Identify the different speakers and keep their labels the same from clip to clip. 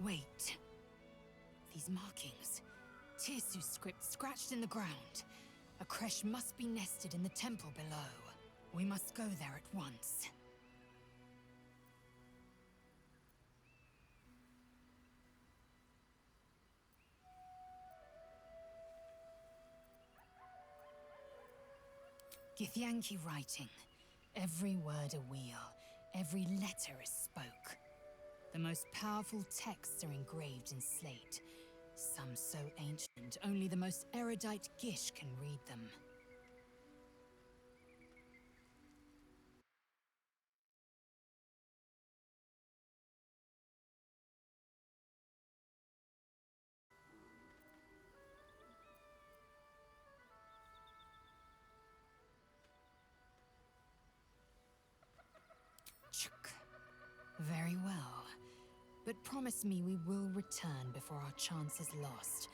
Speaker 1: Wait. These markings. Tirsu script scratched in the ground. A creche must be nested in the temple below. We must go there at once. Githyanki writing. Every word a wheel, every letter is spoke. The most powerful texts are engraved in slate. Some so ancient, only the most erudite Gish can read them. Chuk. Very well. But promise me we will return before our chance is lost,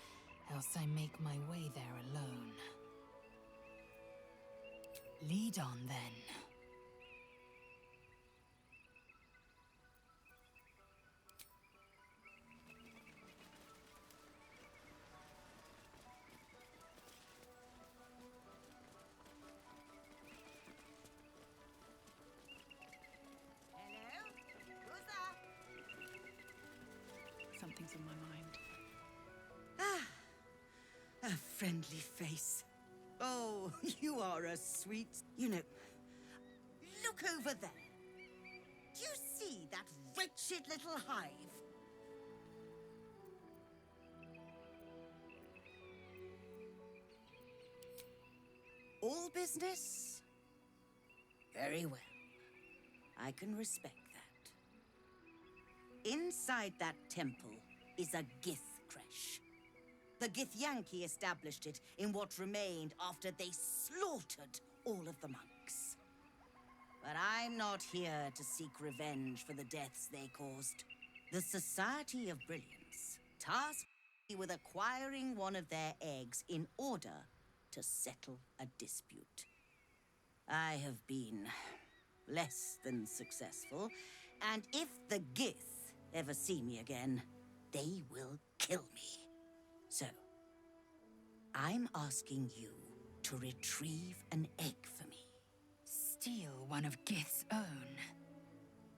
Speaker 1: else I make my way there alone. Lead on, then.
Speaker 2: Hello? Who's that?
Speaker 3: Something's on my mind.
Speaker 2: A friendly face. Oh, you are a sweet... You know, look over there. Do you see that wretched little hive? All business? Very well. I can respect that. Inside that temple is a Gith creche. The Githyanki established it in what remained after they slaughtered all of the monks. But I'm not here to seek revenge for the deaths they caused. The Society of Brilliance tasked me with acquiring one of their eggs in order to settle a dispute. I have been less than successful, and if the Gith ever see me again, they will kill me. So, I'm asking you to retrieve an egg for me.
Speaker 1: Steal one of Gith's own.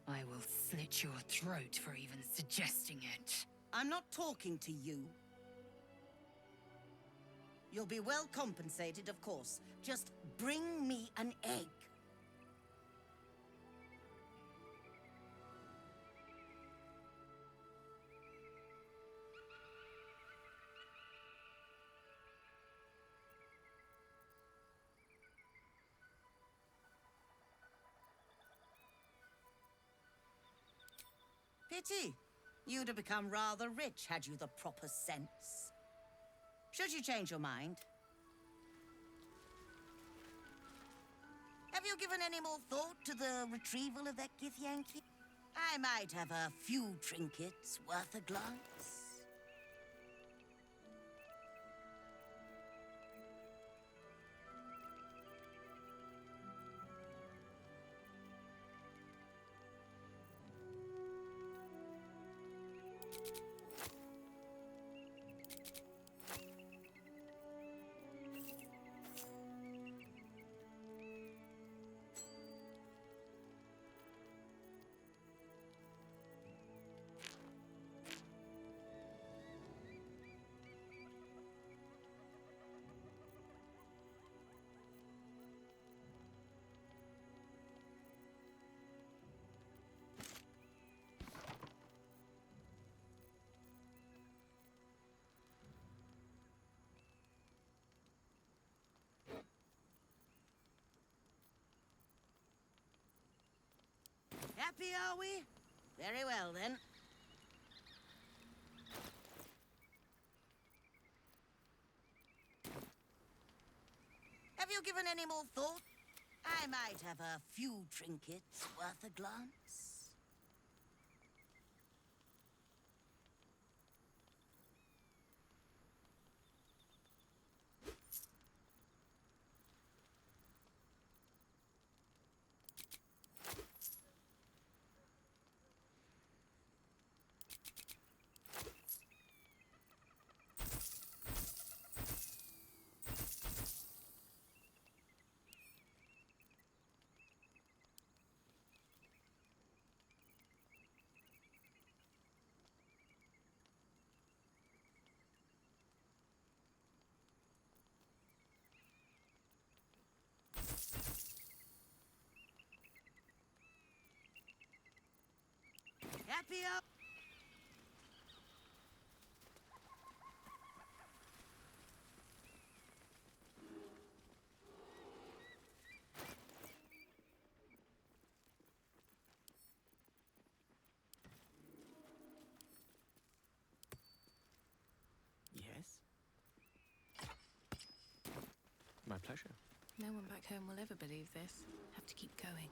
Speaker 1: I will slit your throat for even suggesting it.
Speaker 2: I'm not talking to you. You'll be well compensated, of course. Just bring me an egg. Pity. You'd have become rather rich had you the proper sense. Should you change your mind? Have you given any more thought to the retrieval of that Githyanki? I might have a few trinkets worth a glance. Happy, are we? Very well, then. Have you given any more thought? I might have a few trinkets worth a glance. spear!
Speaker 3: Yes? My pleasure.
Speaker 4: No one back home will ever believe this. Have to keep going.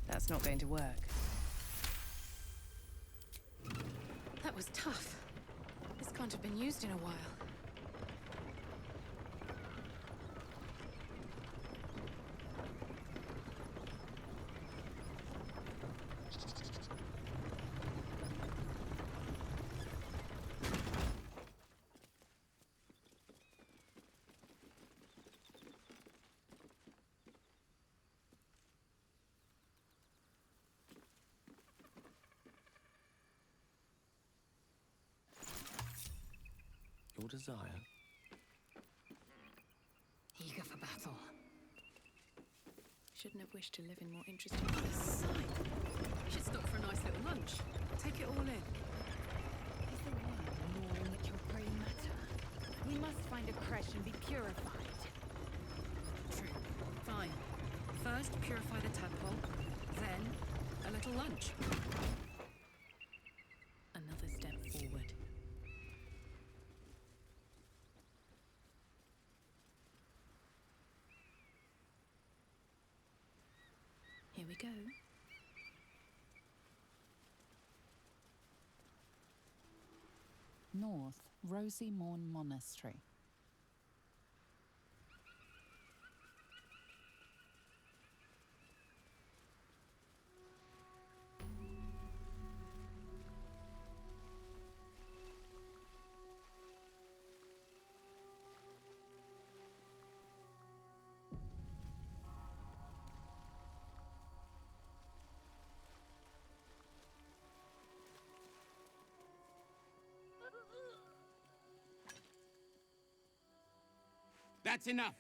Speaker 4: That's not going to work. That was tough. This can't have been used in a while.
Speaker 3: Your desire?
Speaker 1: Eager for battle.
Speaker 4: Shouldn't have wished to live in more interesting places. We should stop for a nice little lunch. Take it all in.
Speaker 1: Is the world gnawing at your grey matter? We must find a creche and be purified.
Speaker 4: True. Fine. First, purify the tadpole. Then, a little lunch. Another step forward. Here we go.
Speaker 5: North, Rosy Morn Monastery.
Speaker 6: That's enough.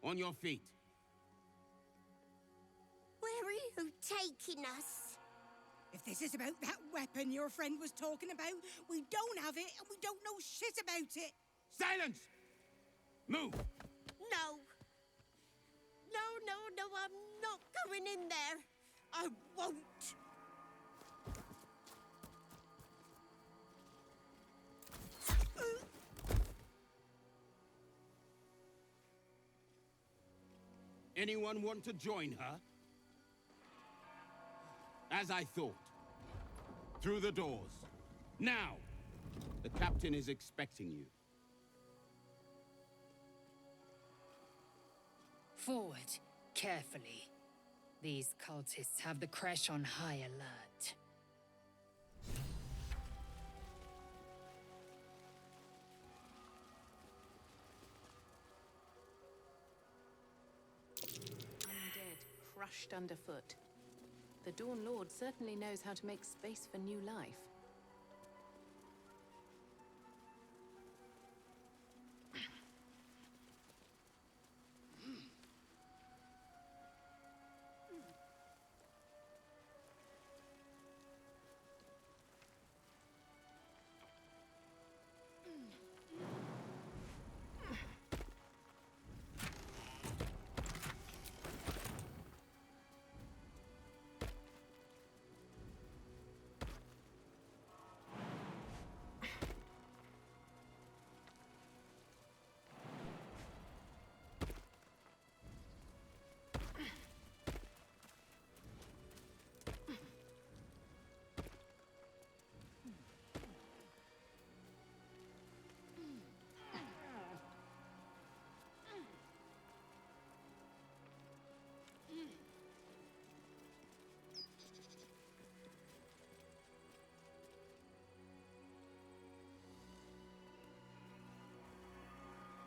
Speaker 6: On your feet.
Speaker 7: Where are you taking us?
Speaker 8: If this is about that weapon your friend was talking about, we don't have it and we don't know shit about it.
Speaker 6: Silence! Move!
Speaker 7: No. No, I'm not going in there. I won't.
Speaker 6: Anyone want to join her? As I thought. Through the doors. Now! The captain is expecting you.
Speaker 1: Forward, carefully. These cultists have the creche on high alert.
Speaker 4: Undead, crushed underfoot. The Dawn Lord certainly knows how to make space for new life.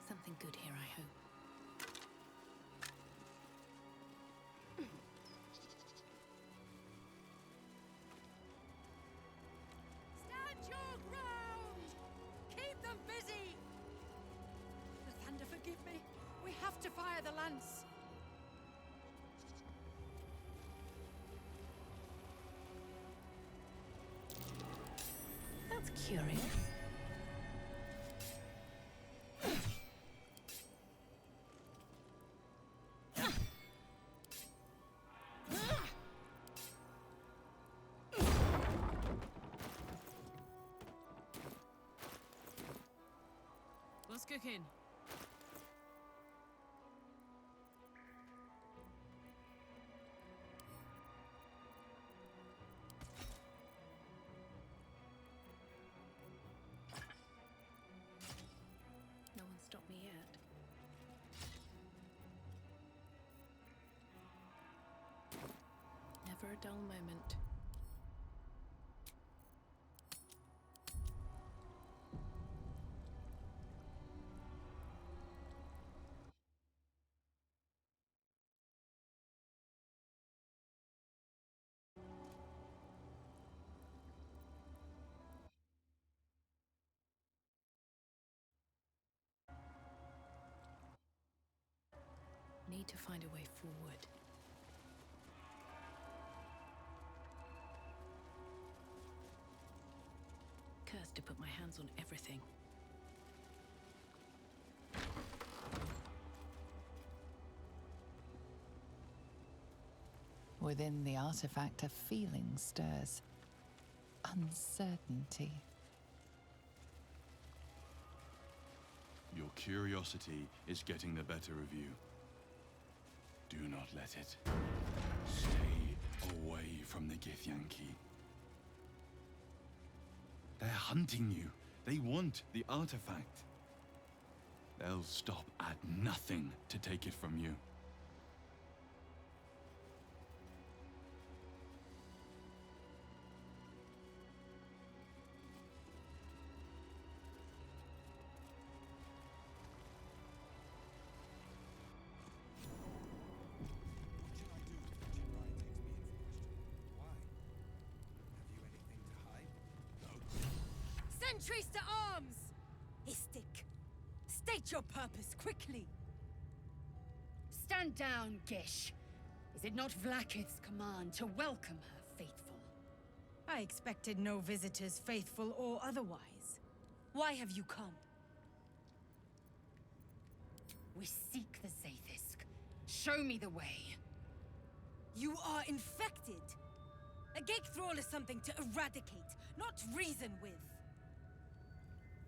Speaker 4: Something good here, I hope.
Speaker 8: Stand your ground! Keep them busy! The Thunder, forgive me. We have to fire the lance.
Speaker 4: curious? What's cooking? No one stopped me yet. Never a dull moment. Need to find a way forward. Cursed to put my hands on everything.
Speaker 5: Within the artifact, a feeling stirs. Uncertainty.
Speaker 9: Your curiosity is getting the better of you. Do not let it. Stay away from the Githyanki. They're hunting you. They want the artifact. They'll stop at nothing to take it from you.
Speaker 8: Sentries to arms! Istik, state your purpose quickly.
Speaker 1: Stand down, Gish. Is it not Vlaakith's command to welcome her faithful?
Speaker 8: I expected no visitors, faithful or otherwise. Why have you come?
Speaker 1: We seek the Zaithisk. Show me the way.
Speaker 8: You are infected. A Gake Thrall is something to eradicate, not reason with.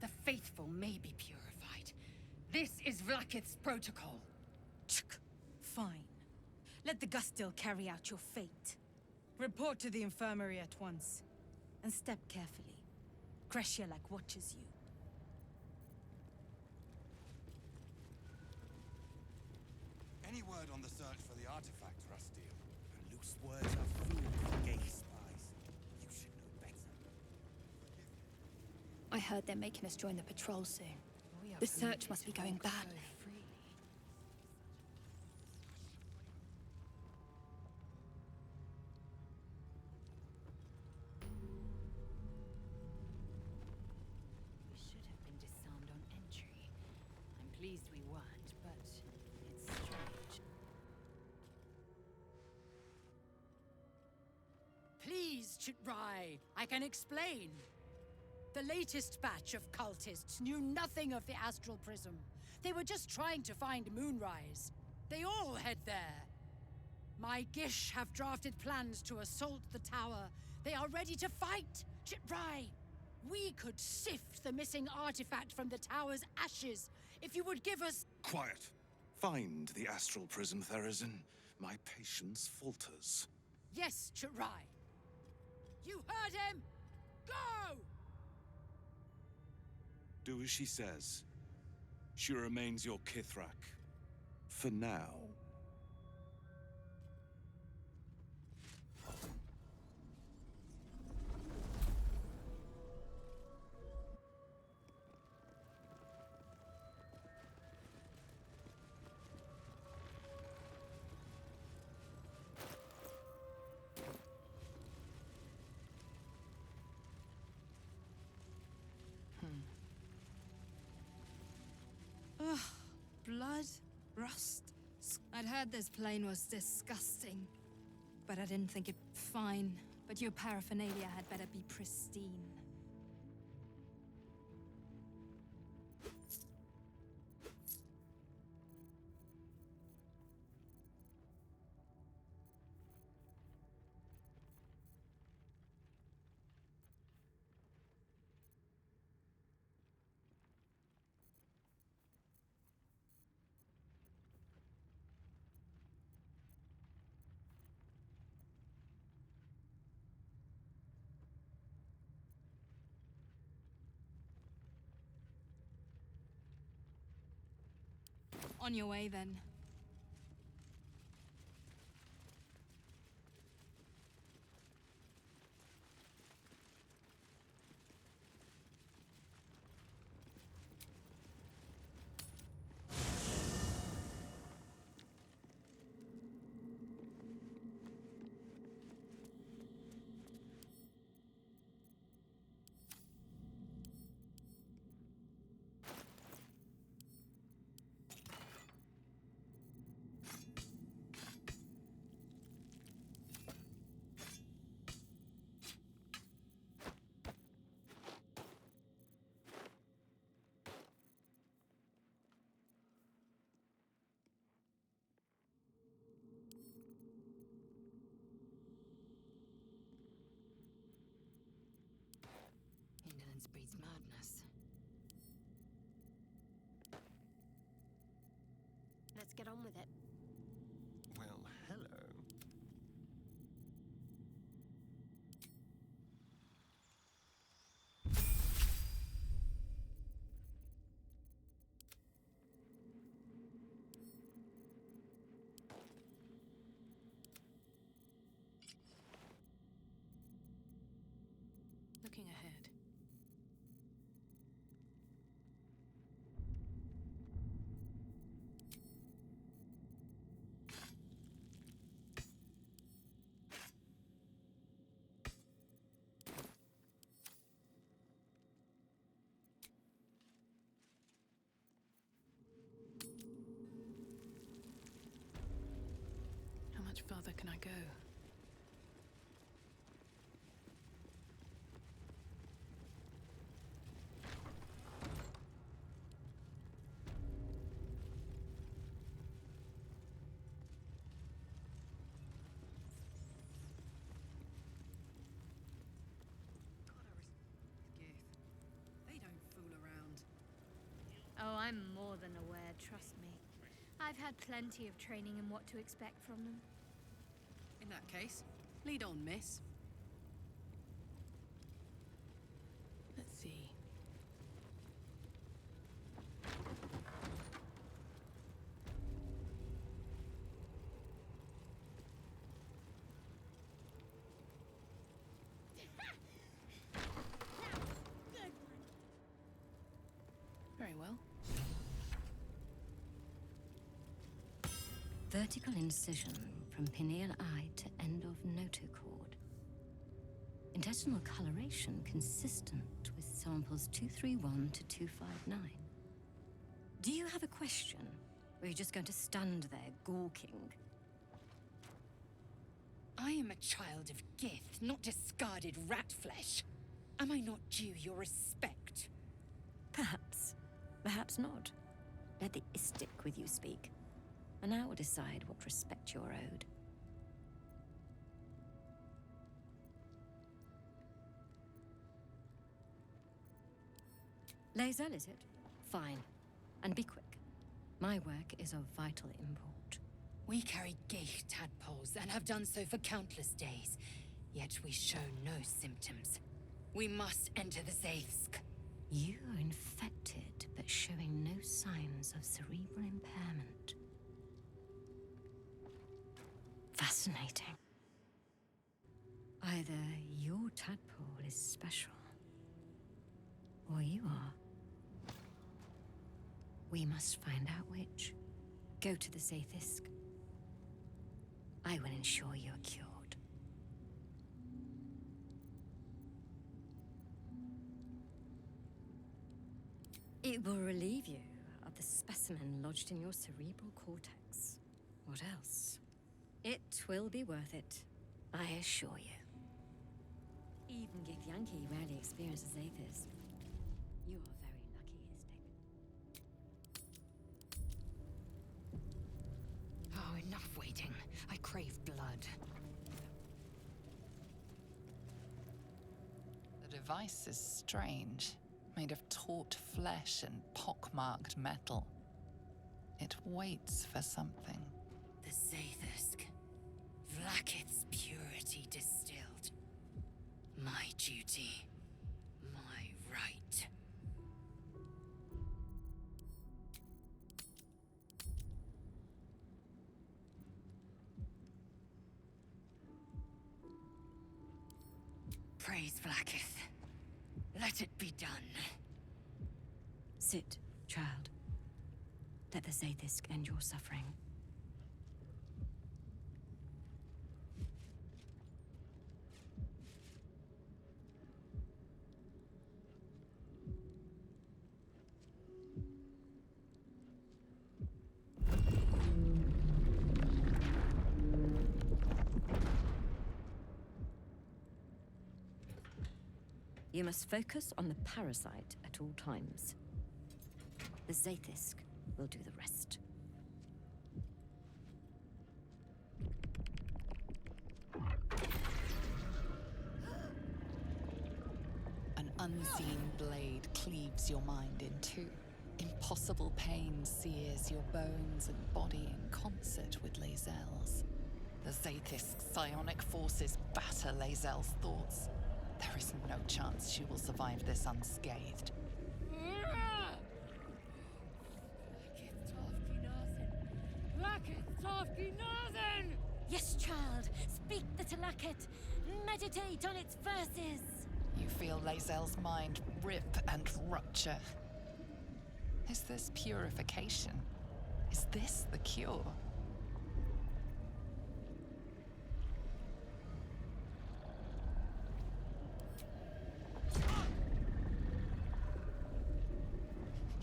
Speaker 1: The faithful may be purified. This is Vlaakith's protocol.
Speaker 8: Tsk. Fine. Let the Gustil carry out your fate. Report to the infirmary at once. And step carefully. Kreshia-like watches you.
Speaker 10: Any word on the search for the artifact, Rustil? Loose words are food for gay spies. You should know better.
Speaker 11: I heard they're making us join the patrol soon. The search must be going badly.
Speaker 1: We should have been disarmed on entry. I'm pleased we weren't, but it's strange.
Speaker 12: Please, Chitrai, I can explain. The latest batch of cultists knew nothing of the Astral Prism. They were just trying to find Moonrise. They all head there. My Gish have drafted plans to assault the tower. They are ready to fight, Chitrai. We could sift the missing artifact from the tower's ashes if you would give us...
Speaker 10: Quiet. Find the Astral Prism, Therazin. My patience falters.
Speaker 12: Yes, Chitrai. You heard him! Go!
Speaker 10: Do as she says. She remains your Kithrak. For now.
Speaker 8: Ugh, blood, rust. I'd heard this plane was disgusting, but I didn't think it fine. But your paraphernalia had better be pristine.
Speaker 4: On your way, then.
Speaker 1: Indolence breeds madness.
Speaker 11: Let's get on with it.
Speaker 13: Well, hello.
Speaker 4: Looking ahead. How much further can I go? They don't fool around.
Speaker 11: Oh, I'm more than aware, trust me. I've had plenty of training in what to expect from them.
Speaker 4: In that case, lead on, miss. Let's see. Very well.
Speaker 14: Vertical incision from pineal eye to end of notochord. Intestinal coloration consistent with samples 231 to 259. Do you have a question? Or are you just going to stand there gawking?
Speaker 1: I am a child of Gith, not discarded rat flesh. Am I not due your respect?
Speaker 14: Perhaps. Perhaps not. Let the Istik with you speak, and I will decide what respect you're owed. Lae'zel, is it? Fine. And be quick. My work is of vital import.
Speaker 1: We carry Geich tadpoles and have done so for countless days, yet we show no symptoms. We must enter the Zaithsk.
Speaker 14: You are infected, but showing no signs of cerebral impairment. Fascinating. Either your tadpole is special, or you are. We must find out which. Go to the Zaithsk. I will ensure you are cured. It will relieve you of the specimen lodged in your cerebral cortex. What else? It will be worth it, I assure you. Even Githyanki rarely experiences Zaithis. You are very lucky, Istik.
Speaker 1: Oh, enough waiting. I crave blood.
Speaker 5: The device is strange, made of taut flesh and pockmarked metal. It waits for something.
Speaker 1: The Zaithsk. Vlaakith's purity distilled. My duty. My right.
Speaker 12: Please, Vlaakith. Let it be done.
Speaker 14: Sit, child. Let the Zaithisk end your suffering. You must focus on the parasite at all times. The Zaithisk will do the rest.
Speaker 5: An unseen blade cleaves your mind in two. Impossible pain sears your bones and body in concert with Lae'zel's. The Zaithisk's psionic forces batter Lae'zel's thoughts. There is no chance she will survive this unscathed.
Speaker 14: Yes, child. Speak the Talakit. Meditate on its verses.
Speaker 5: You feel Lae'zel's mind rip and rupture. Is this purification? Is this the cure?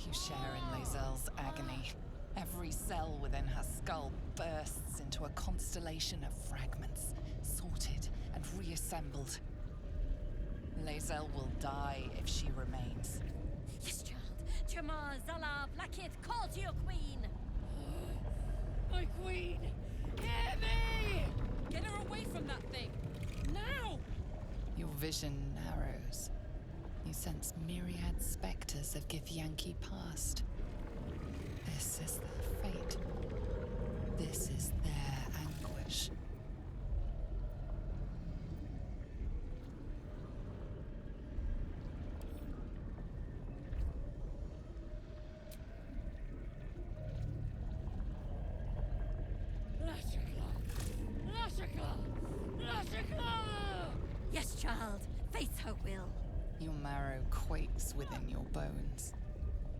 Speaker 5: You share in Lae'zel's agony. Every cell within her skull bursts into a constellation of fragments, sorted and reassembled. Lae'zel will die if she remains.
Speaker 14: Yes, child. Jamar, Zala, Blackith, call to your queen.
Speaker 12: My queen! Hear me! Get her away from that thing! Now!
Speaker 5: Your vision narrows. You sense myriad specters of Githyanki past. This is their fate. This is their anguish.
Speaker 14: Yes, child. Face her will.
Speaker 5: Your marrow quakes within your bones.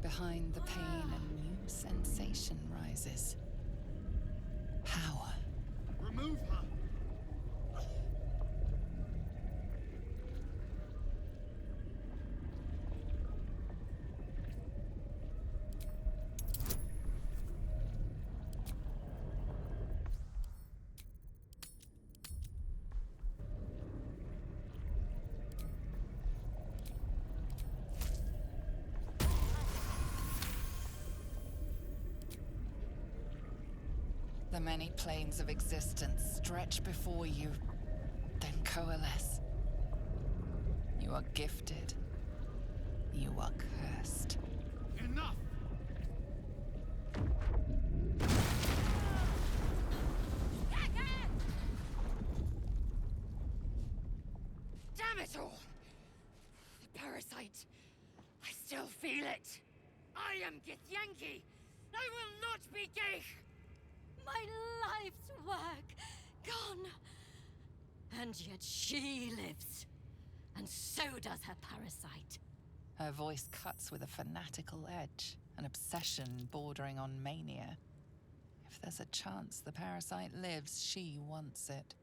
Speaker 5: Behind the pain, a new sensation rises. Power.
Speaker 10: Remove her!
Speaker 5: The many planes of existence stretch before you, then coalesce. You are gifted. You are cursed.
Speaker 10: Enough!
Speaker 12: Damn it all! The parasite. I still feel it. I am Githyanki. I will not be Geich!
Speaker 14: My life's work gone. And yet she lives. And so does her parasite.
Speaker 5: Her voice cuts with a fanatical edge, an obsession bordering on mania. If there's a chance the parasite lives, she wants it.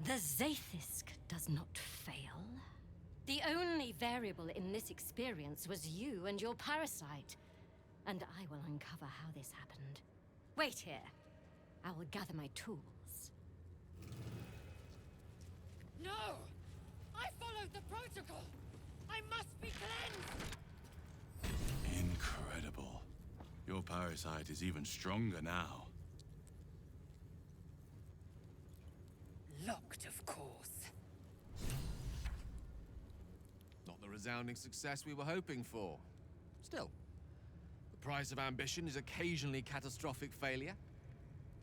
Speaker 14: The Zaithisk does not fail. The only variable in this experience was you and your parasite. And I will uncover how this happened. Wait here. I will gather my tools.
Speaker 12: No! I followed the protocol! I must be cleansed!
Speaker 9: Incredible. Your parasite is even stronger now.
Speaker 12: Locked, of course.
Speaker 10: Not the resounding success we were hoping for. Still, the price of ambition is occasionally catastrophic failure.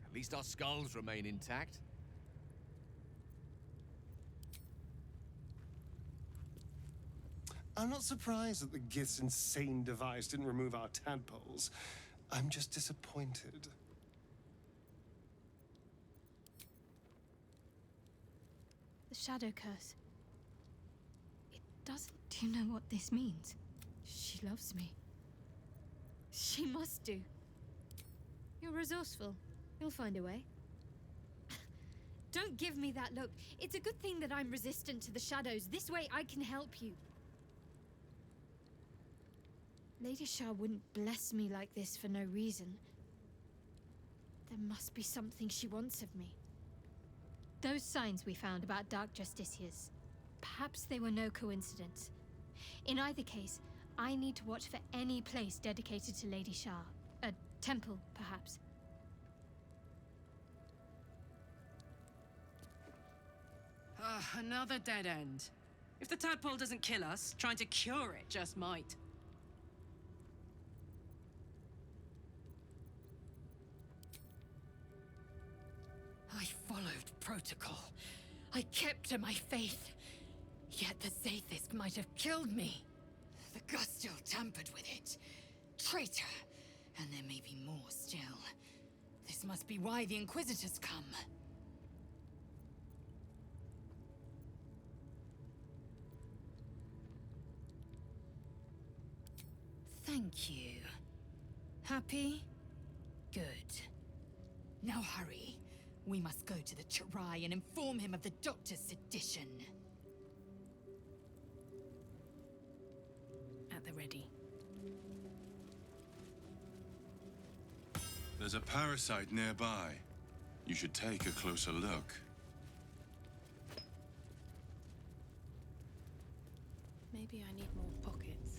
Speaker 10: At least our skulls remain intact.
Speaker 13: I'm not surprised that the Gith's insane device didn't remove our tadpoles. I'm just disappointed.
Speaker 11: The Shadow Curse. It doesn't... Do you know what this means? She loves me. She must do. You're resourceful. You'll find a way. Don't give me that look. It's a good thing that I'm resistant to the shadows. This way I can help you. Lady Shah wouldn't bless me like this for no reason. There must be something she wants of me. Those signs we found about Dark Justiciars, perhaps they were no coincidence. In either case, I need to watch for any place dedicated to Lady Shah. A temple, perhaps.
Speaker 4: Another dead end. If the tadpole doesn't kill us, trying to cure it just might.
Speaker 5: I followed protocol. I kept to my faith. Yet the Zaithist might have killed me. The Gustil tampered with it. Traitor! And there may be more still. This must be why the Inquisitors come. Thank you. Happy? Good. Now hurry. We must go to the Chirai and inform him of the Doctor's sedition.
Speaker 4: At the ready.
Speaker 9: There's a parasite nearby. You should take a closer look.
Speaker 4: Maybe I need more pockets.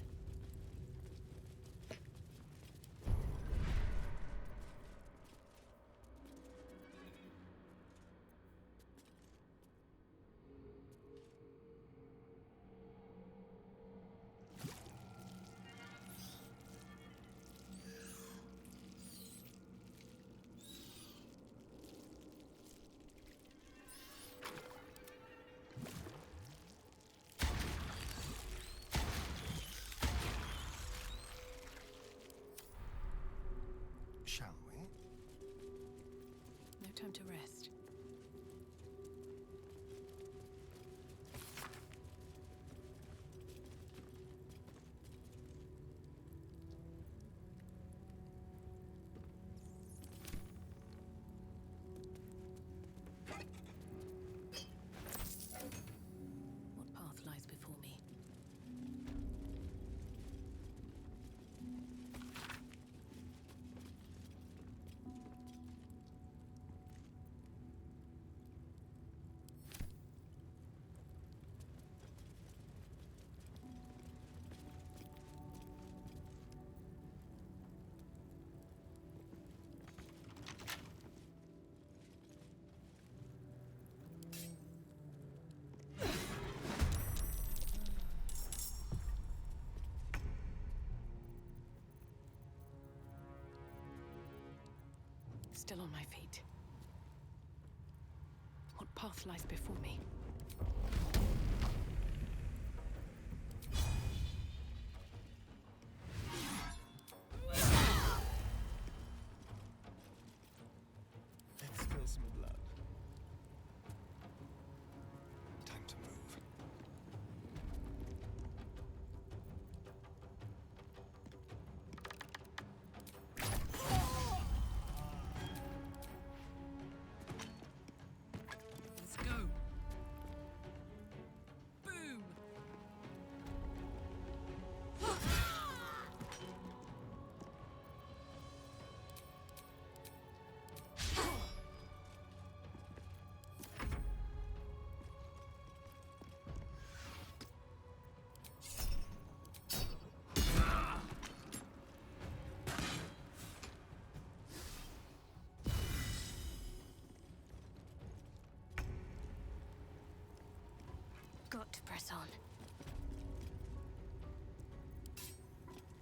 Speaker 13: Shall we?
Speaker 4: No time to rest. What path lies before me? Still on my feet. What path lies before me?
Speaker 13: Let's spill some blood. Time to move.
Speaker 4: Let's go. Boom!
Speaker 11: Got to press on.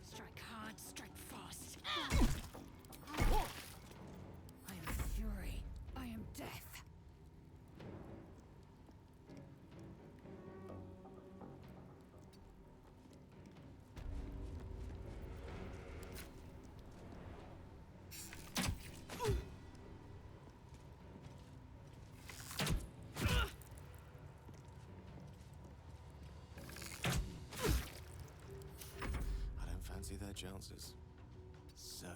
Speaker 11: Strike hard, strike fast. I am fury. I am death.
Speaker 10: chances. Certainly.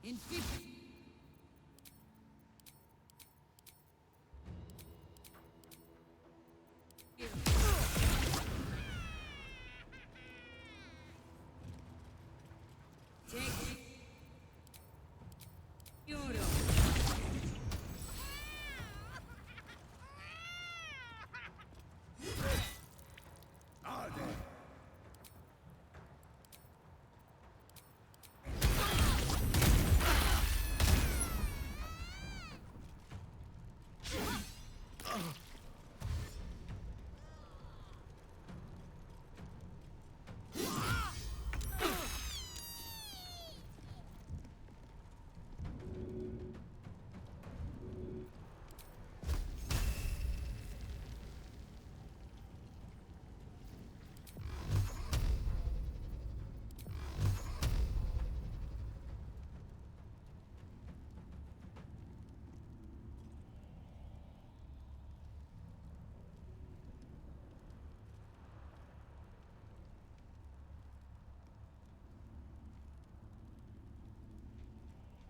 Speaker 2: In 50.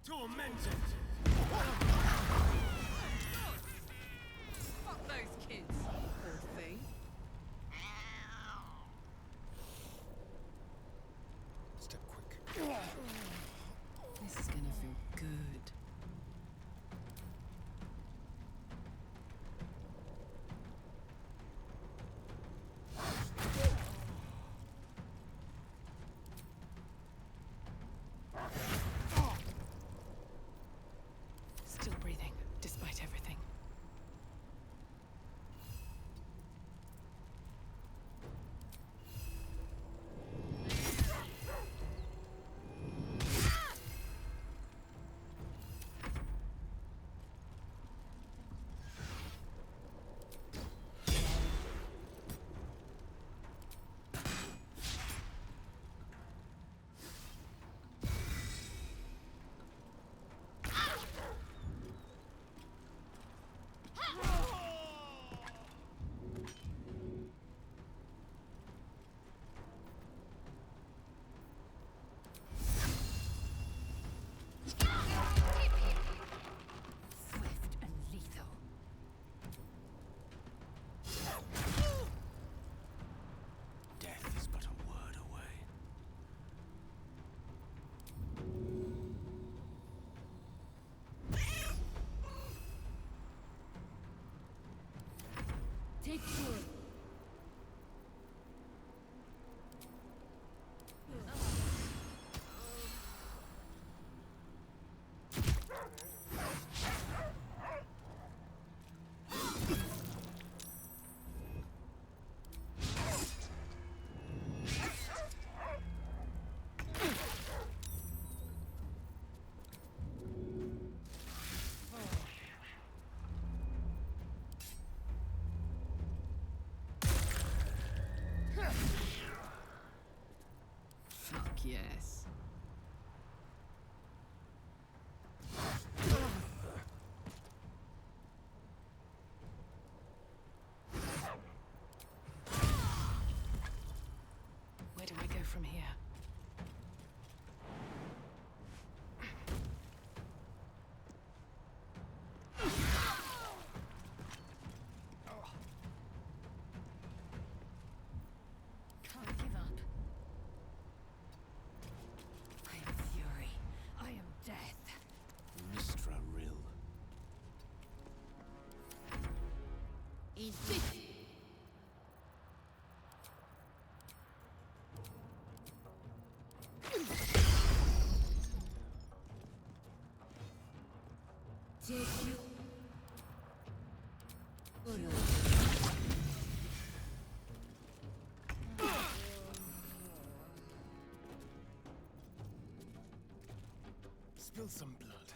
Speaker 15: Tormented!
Speaker 4: Fuck those kids, poor thing.
Speaker 13: Step quick.
Speaker 4: This is gonna feel good.
Speaker 5: Still breathing, despite everything.
Speaker 12: Swift and lethal.
Speaker 10: Death is but a word away.
Speaker 2: Take good.
Speaker 4: Fuck yes.
Speaker 5: Where do I go from here?
Speaker 12: Can't give up. I am fury. I am death.
Speaker 10: Mistra Rill.
Speaker 2: In 50. Take you.
Speaker 13: Spill some blood.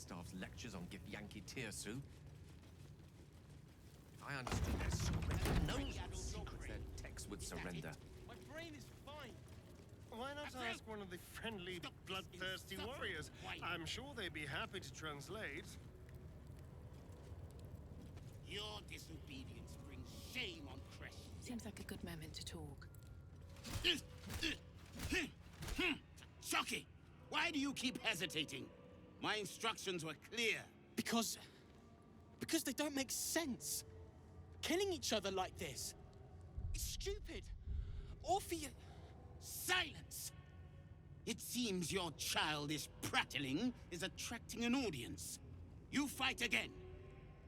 Speaker 10: Gustav's lectures on Githyanki Tirsu. If I understood their surrender, no secrets their texts would surrender.
Speaker 15: My brain is fine.
Speaker 13: Why not ask one of the friendly, bloodthirsty warriors? I'm sure they'd be happy to translate.
Speaker 6: Your disobedience brings shame on Kresh.
Speaker 4: Seems like a good moment to talk.
Speaker 6: Shocky! Why do you keep hesitating? My instructions were clear.
Speaker 15: Because they don't make sense. Killing each other like this. It's stupid. Or for you.
Speaker 6: Silence! It seems your childish prattling is attracting an audience. You fight again.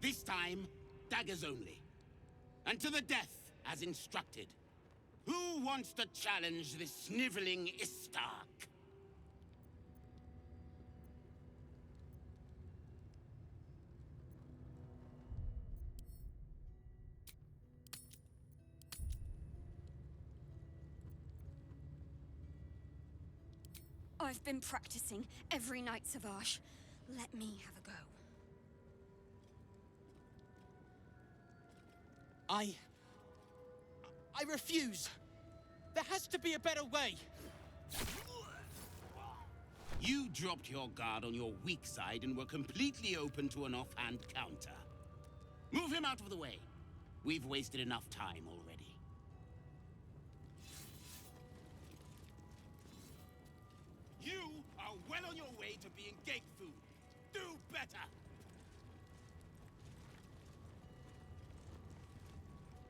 Speaker 6: This time, daggers only. And to the death, as instructed. Who wants to challenge this sniveling Istark?
Speaker 16: I've been practicing every night, Savage. Let me have a go.
Speaker 15: I refuse. There has to be a better way.
Speaker 6: You dropped your guard on your weak side and were completely open to an offhand counter. Move him out of the way. We've wasted enough time already. You are well on your way to being gate food. Do better!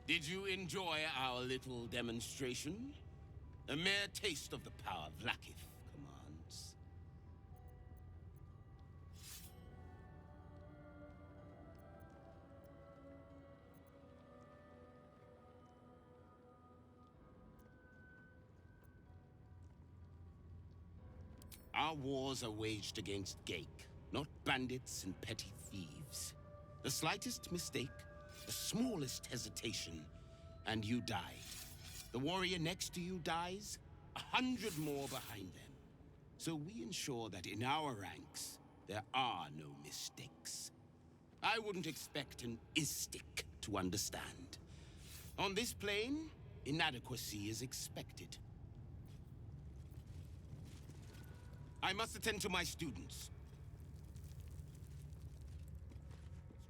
Speaker 6: Did you enjoy our little demonstration? A mere taste of the power Vlaakith commands. Our wars are waged against Gake, not bandits and petty thieves. The slightest mistake, the smallest hesitation, and you die. The warrior next to you dies, 100 more behind them. So we ensure that in our ranks, there are no mistakes. I wouldn't expect an Istik to understand. On this plane, inadequacy is expected. I must attend to my students.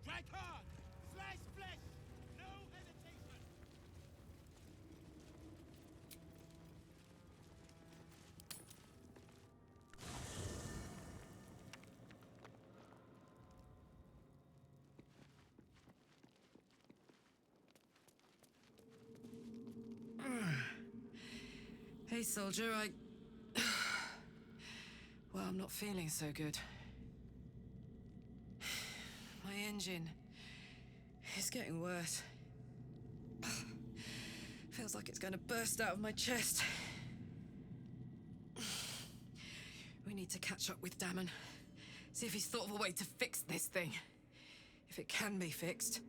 Speaker 6: Strike hard! Slice flesh! No hesitation!
Speaker 4: Hey, soldier, Well, I'm not feeling so good. My engine is getting worse. Feels like it's going to burst out of my chest. We need to catch up with Damon. See if he's thought of a way to fix this thing. If it can be fixed.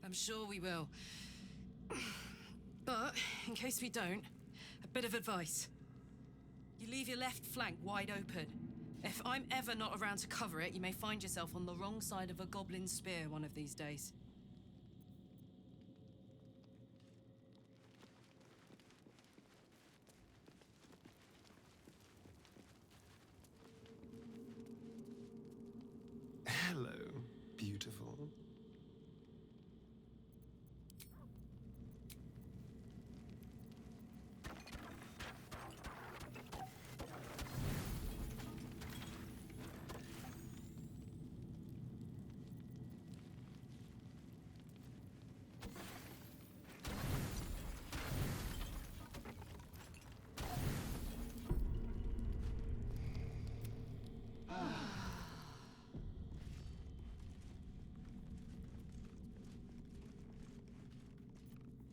Speaker 4: I'm sure we will. But, in case we don't, a bit of advice. You leave your left flank wide open. If I'm ever not around to cover it, you may find yourself on the wrong side of a goblin spear one of these days.
Speaker 13: Hello, beautiful.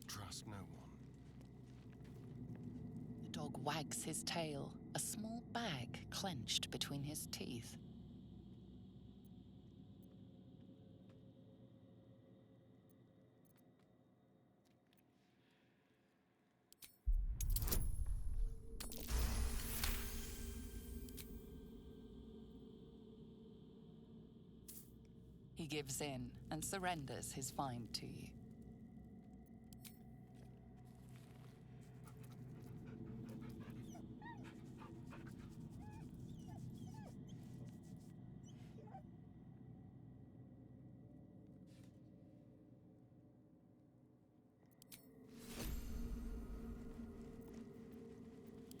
Speaker 13: Trust no one.
Speaker 5: The dog wags his tail, a small bag clenched between his teeth. He gives in and surrenders his find to you.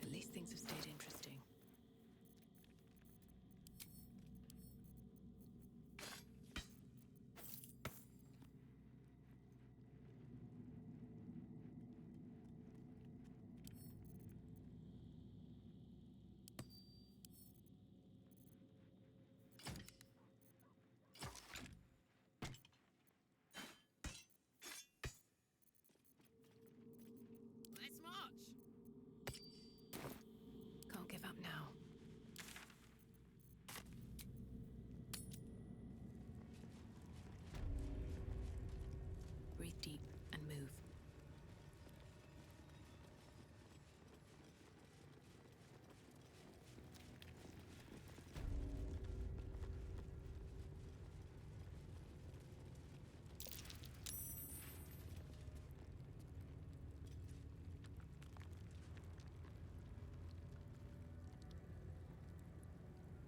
Speaker 4: At least things have stayed interesting. Let's march! Can't give up now. Breathe deep and move.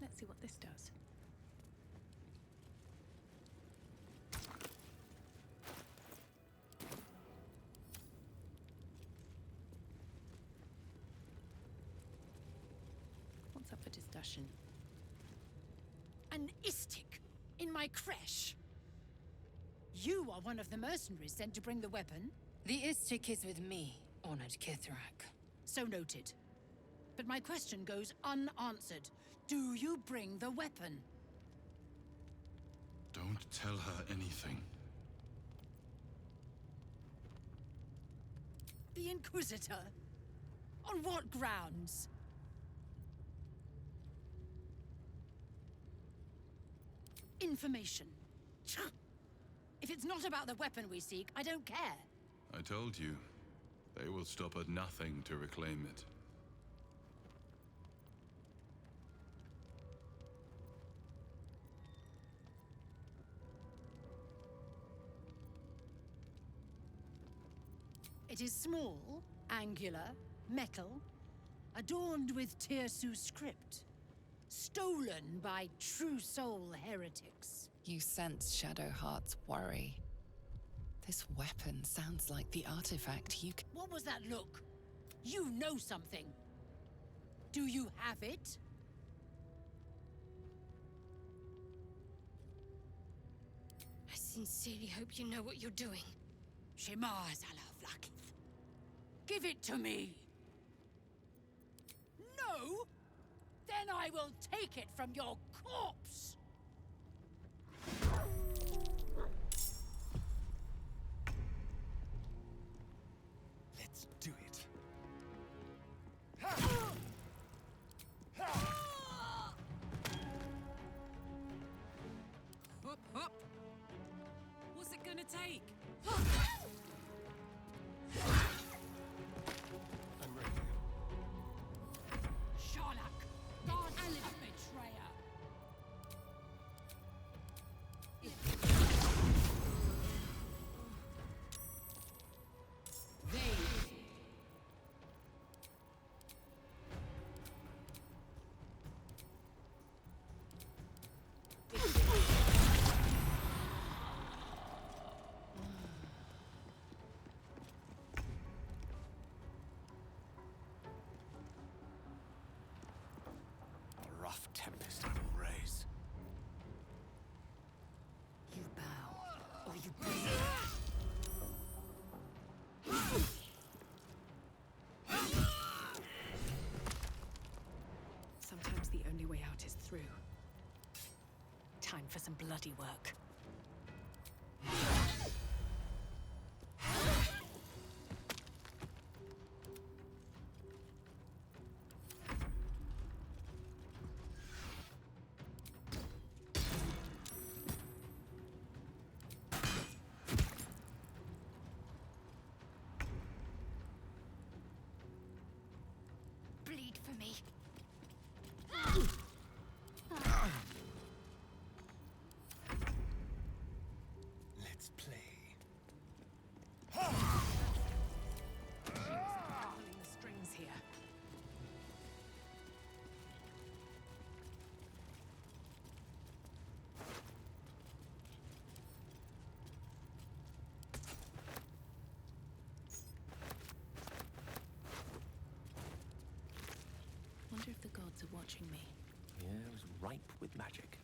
Speaker 4: Let's see what this does. What's up for discussion?
Speaker 12: An istik in my creche. You are one of the mercenaries sent to bring the weapon.
Speaker 8: The istik is with me, honored Kithrak.
Speaker 12: So noted. But my question goes unanswered. Do you bring the weapon?
Speaker 9: Don't tell her anything.
Speaker 12: The Inquisitor? On what grounds? Information. If it's not about the weapon we seek, I don't care.
Speaker 9: I told you, they will stop at nothing to reclaim it.
Speaker 12: It is small, angular, metal, adorned with Tirsu script. Stolen by true soul heretics.
Speaker 5: You sense Shadowheart's worry. This weapon sounds like the artifact you can...
Speaker 12: What was that look? You know something. Do you have it?
Speaker 11: I sincerely hope you know what you're doing.
Speaker 12: Shema Zalaflakith. Give it to me. No? Then I will take it from your corpse.
Speaker 10: Let's do it.
Speaker 4: Up, up! What's it gonna take?
Speaker 13: I'm ready.
Speaker 12: Sharlak, God and betrayer.
Speaker 10: A rough tempest I will raise.
Speaker 4: You bow, or you bleed. Sometimes the only way out is through. Time for some bloody work.
Speaker 11: Bleed for me.
Speaker 17: Wonder if the gods are watching me.
Speaker 3: Yeah, it was ripe with magic.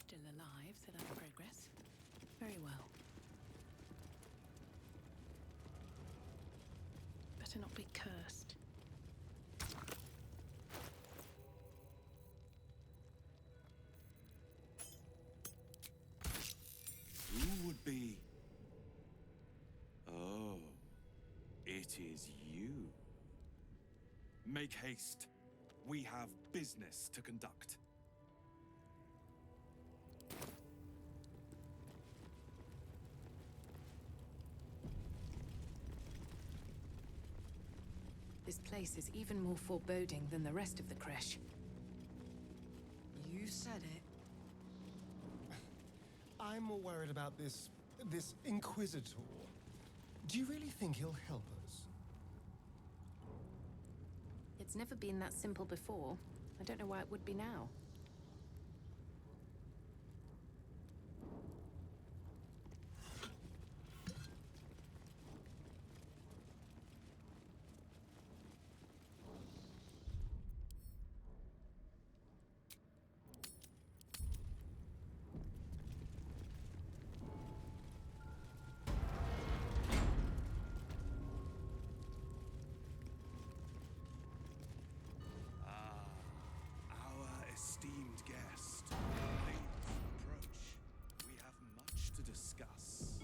Speaker 17: Still alive, so that's progress. Very well. Better not be cursed.
Speaker 18: Who would be? Oh, it is you. Make haste. We have business to conduct.
Speaker 17: This place is even more foreboding than the rest of the creche.
Speaker 4: You said it.
Speaker 13: I'm more worried about this Inquisitor. Do you really think he'll help us?
Speaker 17: It's never been that simple before. I don't know why it would be now.
Speaker 18: Our esteemed guest. Please approach. We have much to discuss.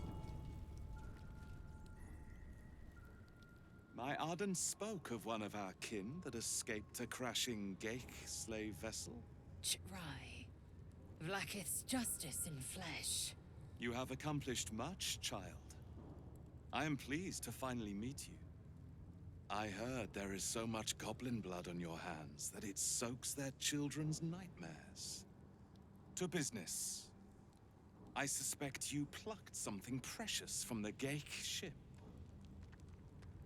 Speaker 18: My Arden spoke of one of our kin that escaped a crashing Geik slave vessel.
Speaker 1: Chitrai. Vlaakith's justice in flesh.
Speaker 18: You have accomplished much, child. I am pleased to finally meet you. I heard there is so much goblin blood on your hands that it soaks their children's nightmares. To business. I suspect you plucked something precious from the Geik ship.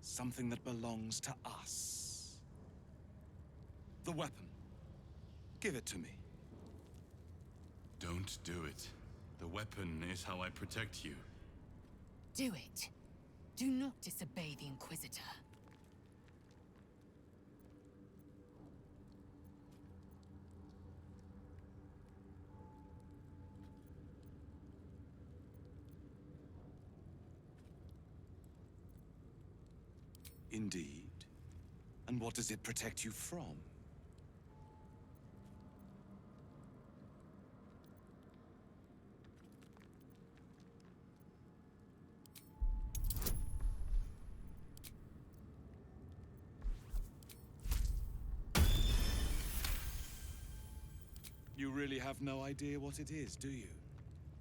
Speaker 18: Something that belongs to us. The weapon. Give it to me.
Speaker 9: Don't do it. The weapon is how I protect you.
Speaker 1: Do it. Do not disobey the Inquisitor.
Speaker 18: Indeed. And what does it protect you from? You really have no idea what it is, do you?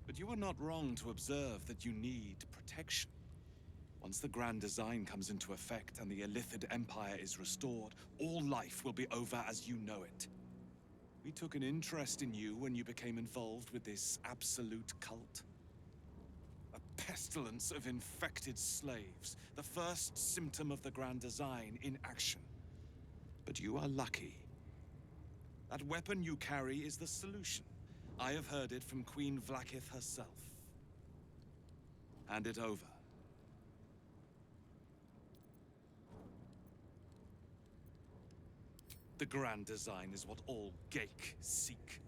Speaker 18: But you were not wrong to observe that you need protection. Once the Grand Design comes into effect and the Illithid Empire is restored, all life will be over as you know it. We took an interest in you when you became involved with this absolute cult. A pestilence of infected slaves, the first symptom of the Grand Design in action. But you are lucky. That weapon you carry is the solution. I have heard it from Queen Vlaakith herself. Hand it over. The Grand Design is what all Geik seek.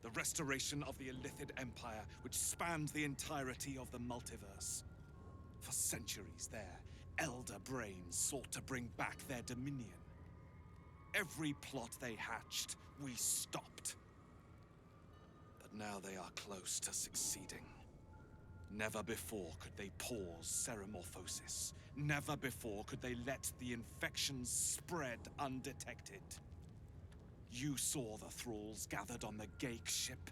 Speaker 18: The restoration of the Illithid Empire, which spanned the entirety of the multiverse. For centuries, their elder brains sought to bring back their dominion. Every plot they hatched, we stopped. But now they are close to succeeding. Never before could they pause Ceremorphosis. Never before could they let the infections spread undetected. You saw the thralls gathered on the Geik ship.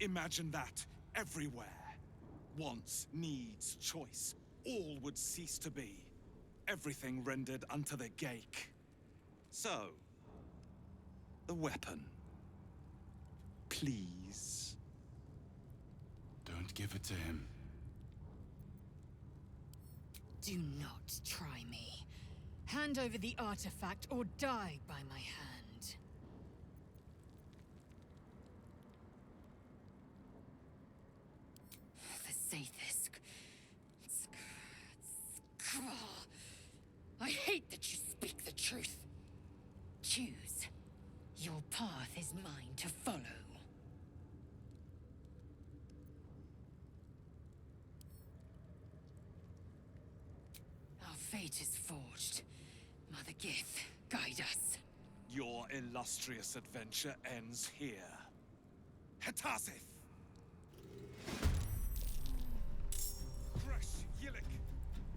Speaker 18: Imagine that everywhere. Wants, needs, choice. All would cease to be. Everything rendered unto the Geik. So, the weapon. Please.
Speaker 9: Don't give it to him.
Speaker 1: Do not try me. Hand over the artifact or die by my hand. The Sathisk.
Speaker 12: I hate that you speak the truth. Choose. Your path is mine to follow. Our fate is forged. Mother Gith, guide us.
Speaker 18: Your illustrious adventure ends here. Hetazith! Thresh Yillik,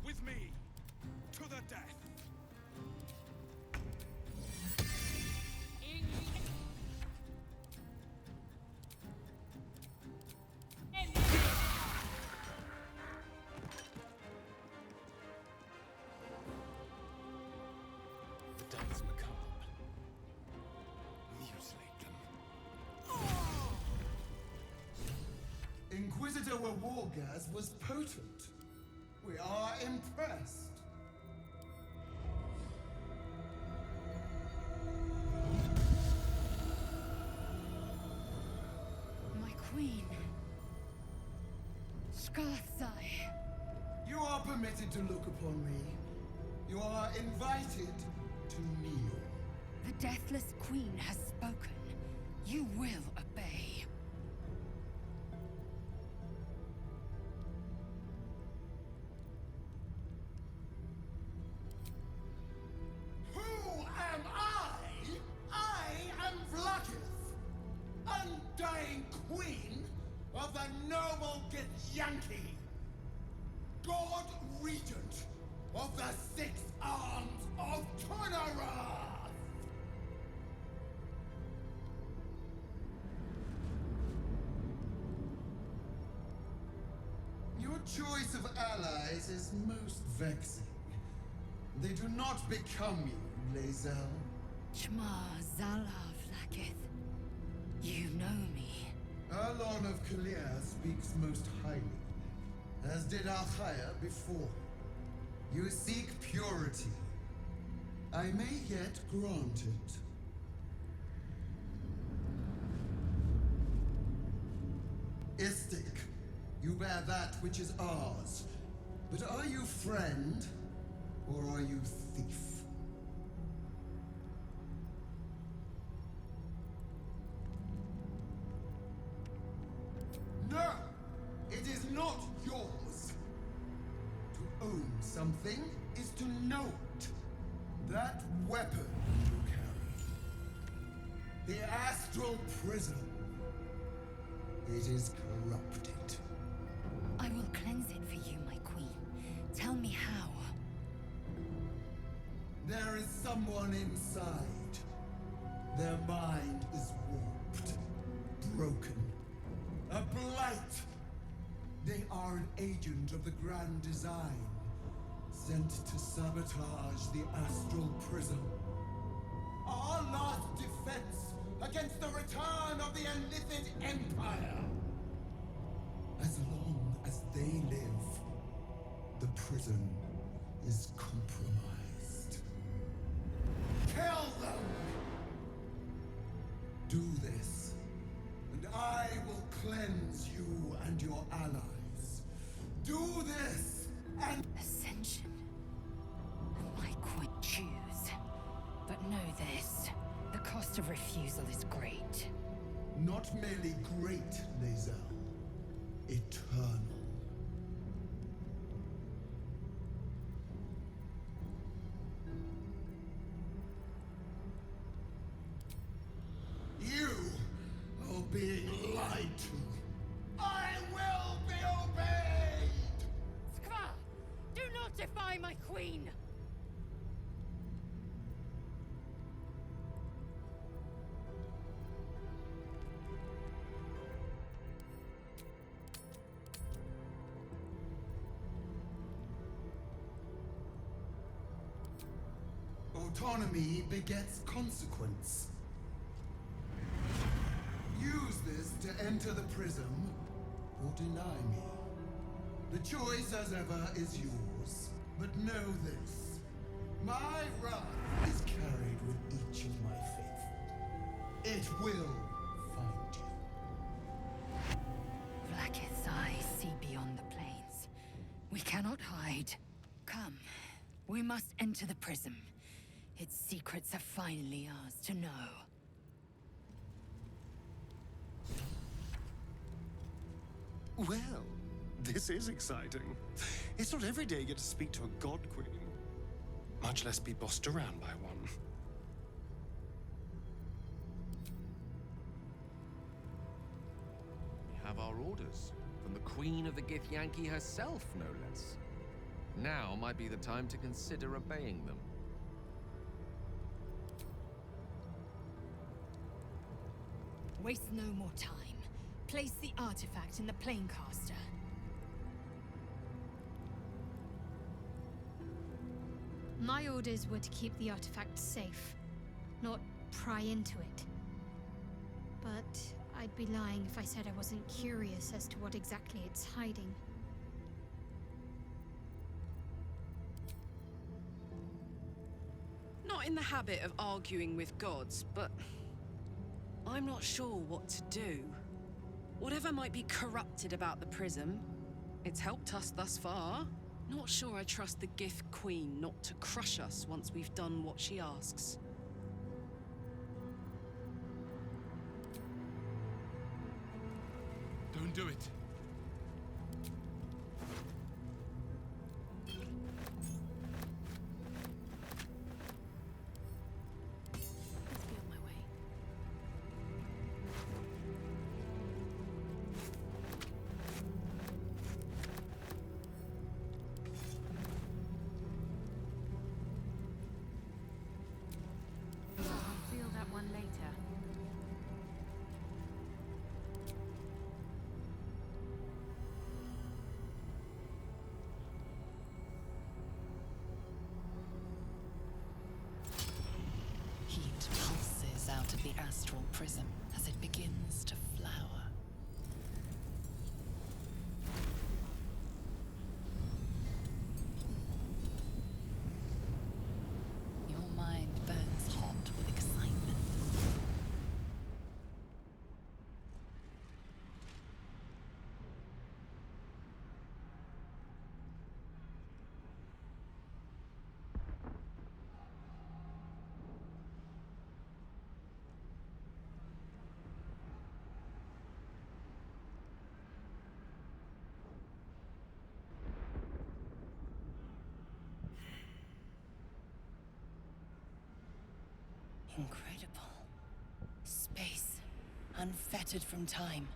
Speaker 18: with me, to the death!
Speaker 3: The dance macabre. Mutilate them.
Speaker 19: Inquisitor Wargaz was potent. We are impressed.
Speaker 12: My queen. Scarthai.
Speaker 19: You are permitted to look upon me. You are invited to kneel.
Speaker 12: The Deathless Queen has spoken. You will obey.
Speaker 19: Who am I? I am Vlakith, undying queen of the noble Githyanki, God Regent of the Six Arms of Tornarath! Your choice of allies is most vexing. They do not become you, Lae'zel.
Speaker 12: Shma Zala Vlakith. You know me.
Speaker 19: Erlon of Kalir speaks most highly, as did Alchaya before. You seek purity. I may yet grant it. Istik, you bear that which is ours. But are you friend, or are you thief? No! It is not yours! To own something is to know it. That weapon you carry. The astral prism. It is corrupted.
Speaker 12: I will cleanse it for you, my queen. Tell me how.
Speaker 19: There is someone inside. Their mind is warped, broken, a blight. They are an agent of the Grand Design, sent to sabotage the Astral Prism. Our last defense against the return of the Illithid Empire. As long as they live, the prison is compromised. Kill them! Do this, and I will cleanse you and your allies. Do this, and...
Speaker 12: Ascension. My queen, choose. But know this. The cost of refusal is great.
Speaker 19: Not merely great, Lae'zel. Eternal. You are being lied to. I will be obeyed!
Speaker 12: Skva! Do not defy my queen!
Speaker 19: Autonomy begets consequence. Use this to enter the prism, or deny me. The choice, as ever, is yours. But know this. My wrath is carried with each of my faithful. It will find you.
Speaker 12: Vlakith's eyes see beyond the plains. We cannot hide. Come.
Speaker 1: We must enter the prism. Its secrets are finally ours to know.
Speaker 13: Well, this is exciting. It's not every day you get to speak to a god queen, much less be bossed around by one.
Speaker 10: We have our orders from the Queen of the Githyanki herself, no less. Now might be the time to consider obeying them.
Speaker 1: Waste no more time. Place the artifact in the planecaster.
Speaker 11: My orders were to keep the artifact safe, not pry into it. But I'd be lying if I said I wasn't curious as to what exactly it's hiding.
Speaker 4: Not in the habit of arguing with gods, but I'm not sure what to do. Whatever might be corrupted about the prism, it's helped us thus far. Not sure I trust the Gith Queen not to crush us once we've done what she asks.
Speaker 9: Don't do it.
Speaker 17: Let's be on my way. I'll feel that one later.
Speaker 5: Heat pulses out of the astral prism as it begins to flower. Your mind burns hot with excitement.
Speaker 1: Incredible. Space, unfettered from time.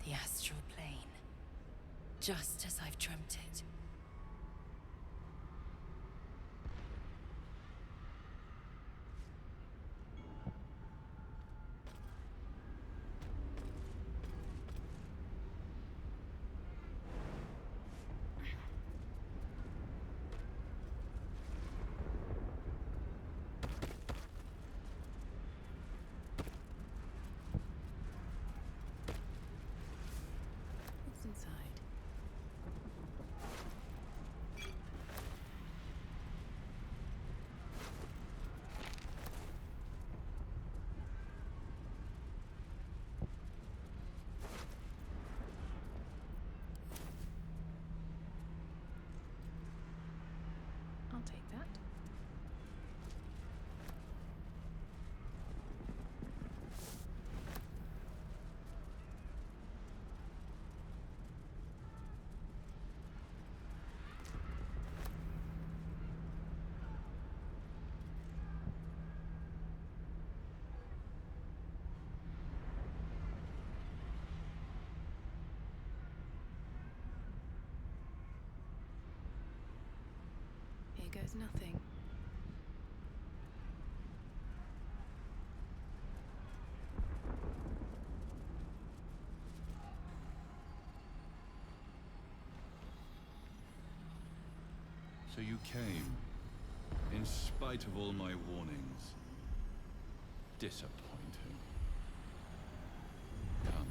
Speaker 1: The astral plane. Just as I've dreamt it.
Speaker 17: What's inside? I'll take that. Here goes nothing.
Speaker 9: So you came, in spite of all my warnings. Disappointing. Come.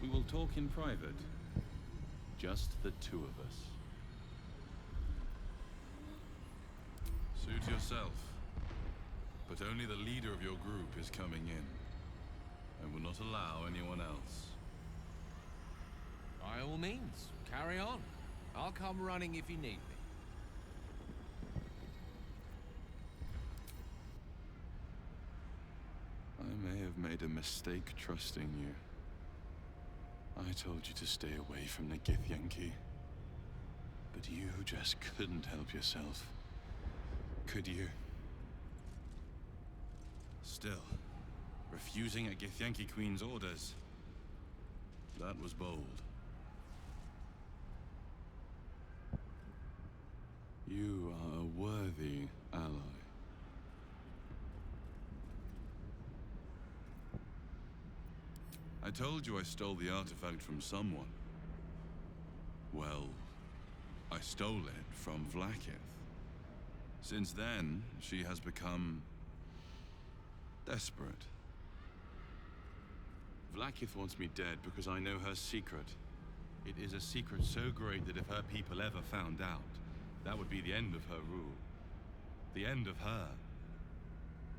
Speaker 9: We will talk in private. Just the two of us. Suit yourself. But only the leader of your group is coming in. I will not allow anyone else.
Speaker 10: By all means, carry on. I'll come running if you need me.
Speaker 9: made a mistake trusting you. I told you to stay away from the Githyanki. But you just couldn't help yourself. Could you? Still, refusing a Githyanki queen's orders. That was bold. You are a worthy ally. I told you I stole the artifact from someone. Well, I stole it from Vlaakith. Since then, she has become desperate. Vlaakith wants me dead because I know her secret. It is a secret so great that if her people ever found out, that would be the end of her rule. The end of her.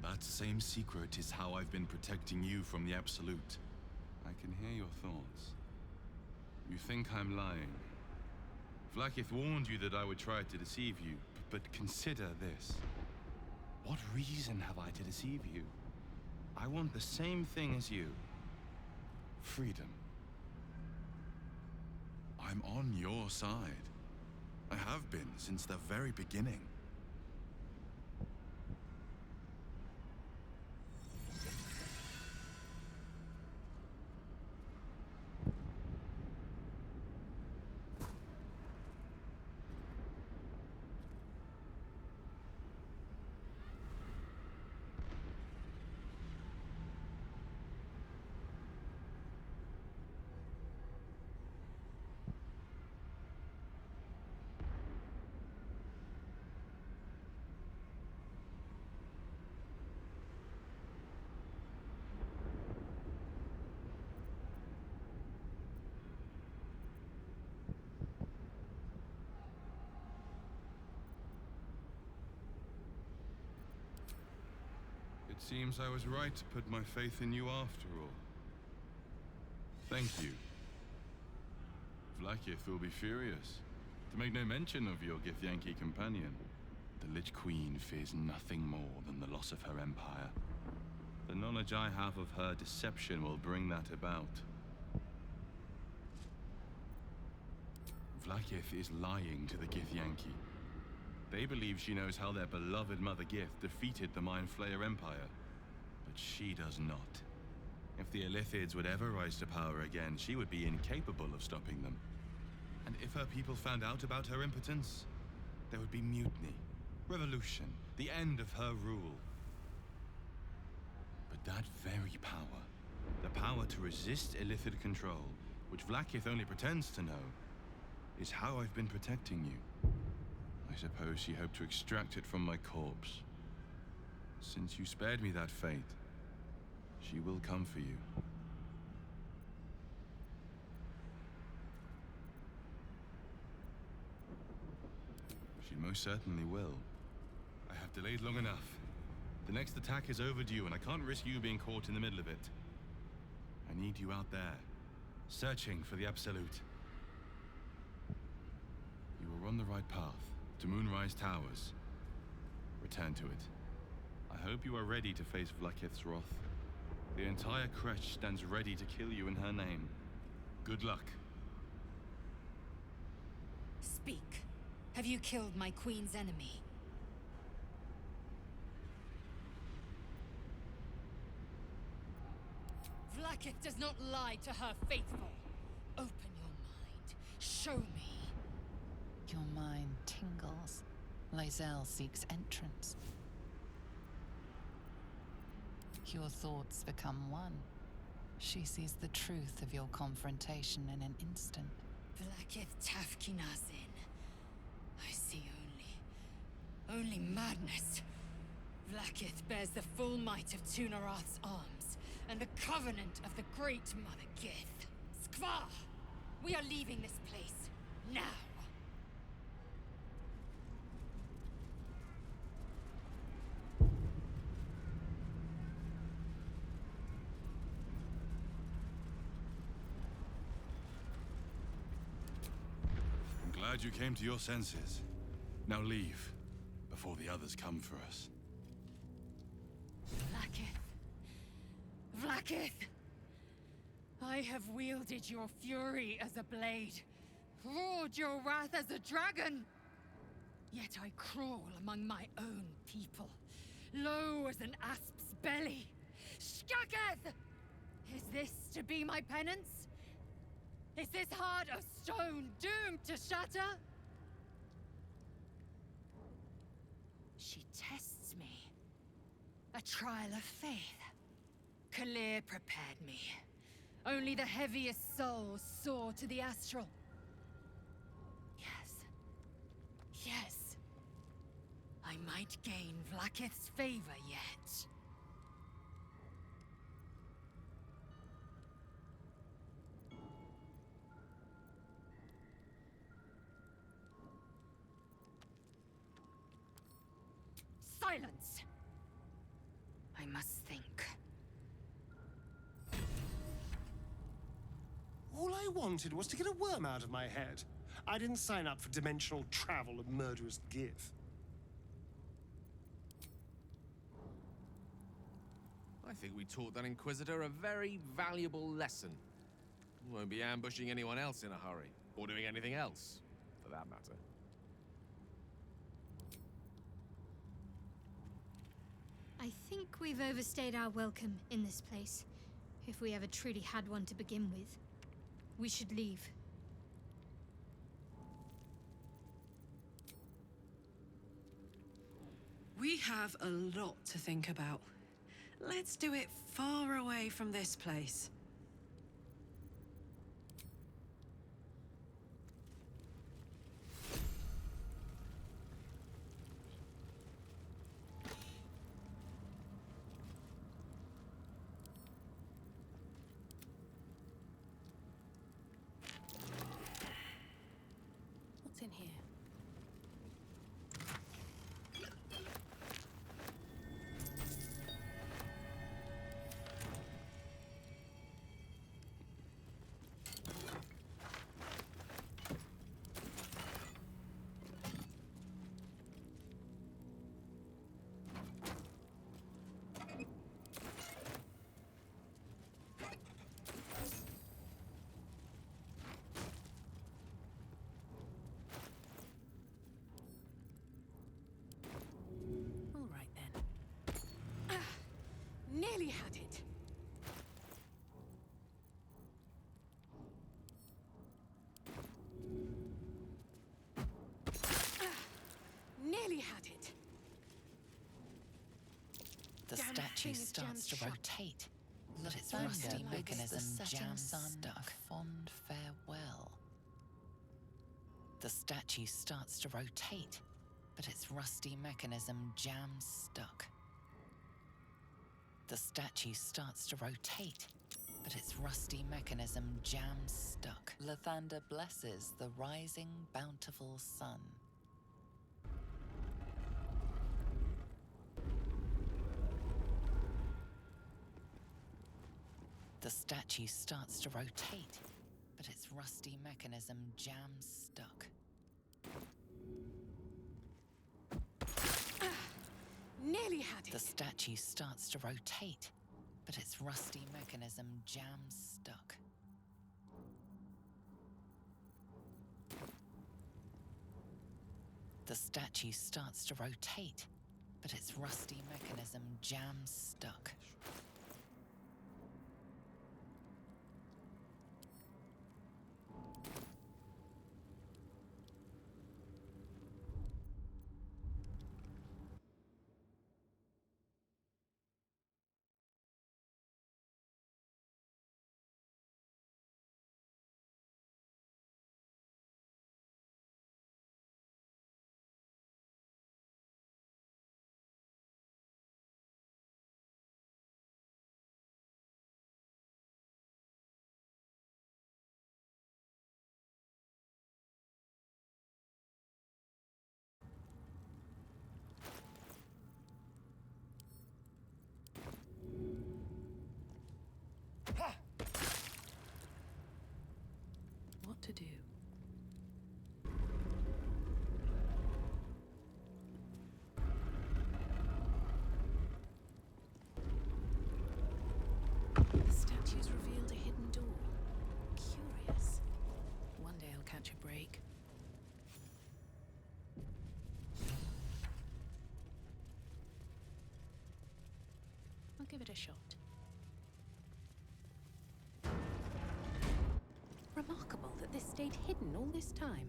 Speaker 9: That same secret is how I've been protecting you from the Absolute. I can hear your thoughts. You think I'm lying. Vlaakith warned you that I would try to deceive you, but consider this. What reason have I to deceive you? I want the same thing as you. Freedom. I'm on your side. I have been since the very beginning. It seems I was right to put my faith in you after all. Thank you. Vlaakith will be furious, to make no mention of your Githyanki companion. The Lich Queen fears nothing more than the loss of her empire. The knowledge I have of her deception will bring that about. Vlaakith is lying to the Githyanki. They believe she knows how their beloved Mother Gith defeated the Mind Flayer Empire. But she does not. If the Illithids would ever rise to power again, she would be incapable of stopping them. And if her people found out about her impotence, there would be mutiny, revolution, the end of her rule. But that very power, the power to resist Illithid control, which Vlaakith only pretends to know, is how I've been protecting you. I suppose she hoped to extract it from my corpse. Since you spared me that fate, she will come for you. She most certainly will. I have delayed long enough. The next attack is overdue, and I can't risk you being caught in the middle of it. I need you out there, searching for the Absolute. You are on the right path, to Moonrise Towers. Return to it. I hope you are ready to face Vlaakith's wrath. The entire Kresh stands ready to kill you in her name. Good luck.
Speaker 1: Speak. Have you killed my queen's enemy? Vlaakith does not lie to her faithful. Open your mind. Show me.
Speaker 5: Your mind tingles. Lae'zel seeks entrance. Your thoughts become one. She sees the truth of your confrontation in an instant.
Speaker 1: Vlaakith Tafkinazin. I see only madness. Vlaakith bears the full might of Tunarath's arms, and the covenant of the Great Mother Gith. Skvar! We are leaving this place, now!
Speaker 9: Glad you came to your senses. Now leave, before the others come for us.
Speaker 8: Vlaakith! I have wielded your fury as a blade, roared your wrath as a dragon. Yet I crawl among my own people, low as an asp's belly. Skaketh! Is this to be my penance? Is this heart of stone doomed to shatter? She tests me. A trial of faith. Kalir prepared me. Only the heaviest souls soar to the astral. Yes. Yes. I might gain Vlaakith's favor yet. Silence! I must think.
Speaker 13: All I wanted was to get a worm out of my head. I didn't sign up for dimensional travel and murderous gith.
Speaker 10: I think we taught that Inquisitor a very valuable lesson. We won't be ambushing anyone else in a hurry, or doing anything else, for that matter.
Speaker 11: I think we've overstayed our welcome in this place. If we ever truly had one to begin with. We should leave.
Speaker 4: We have a lot to think about. Let's do it far away from this place.
Speaker 17: What's in here? All right then.
Speaker 12: Nearly had it. Nearly had it.
Speaker 5: The
Speaker 12: Damn
Speaker 5: statue
Speaker 12: thing is
Speaker 5: starts to
Speaker 12: jammed shut.
Speaker 5: rotate, but its
Speaker 12: Thunder
Speaker 5: rusty
Speaker 12: bids
Speaker 5: mechanism
Speaker 12: the setting
Speaker 5: jams
Speaker 12: sun
Speaker 5: stuck. Fond farewell. The statue starts to rotate, but its rusty mechanism jams stuck. The statue starts to rotate, but its rusty mechanism jams stuck. Lathander blesses the rising, bountiful sun. The statue starts to rotate, but its rusty mechanism jams stuck.
Speaker 12: Nearly had it.
Speaker 5: The statue starts to rotate, but its rusty mechanism jams stuck. The statue starts to rotate, but its rusty mechanism jams stuck.
Speaker 17: The statues revealed a hidden door. Curious. One day I'll catch a break. I'll give it a shot. Remarkable that this stayed hidden all this time.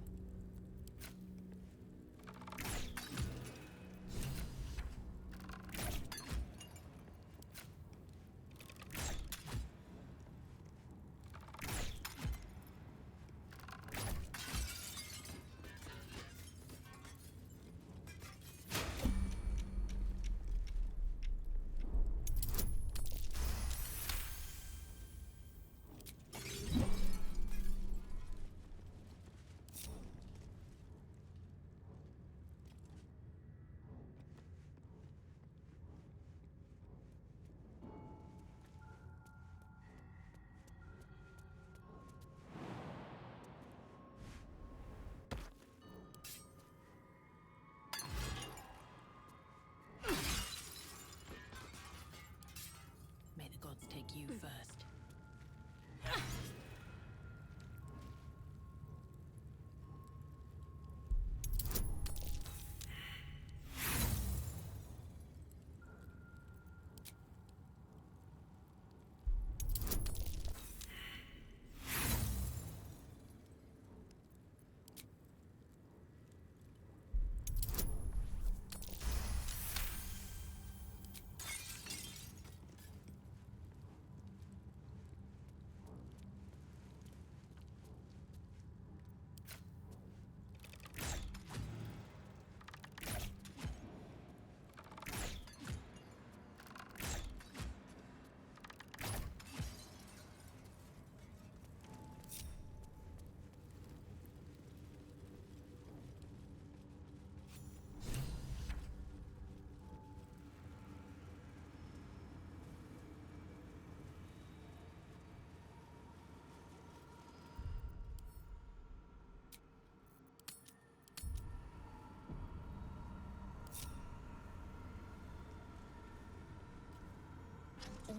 Speaker 17: May the gods take you first.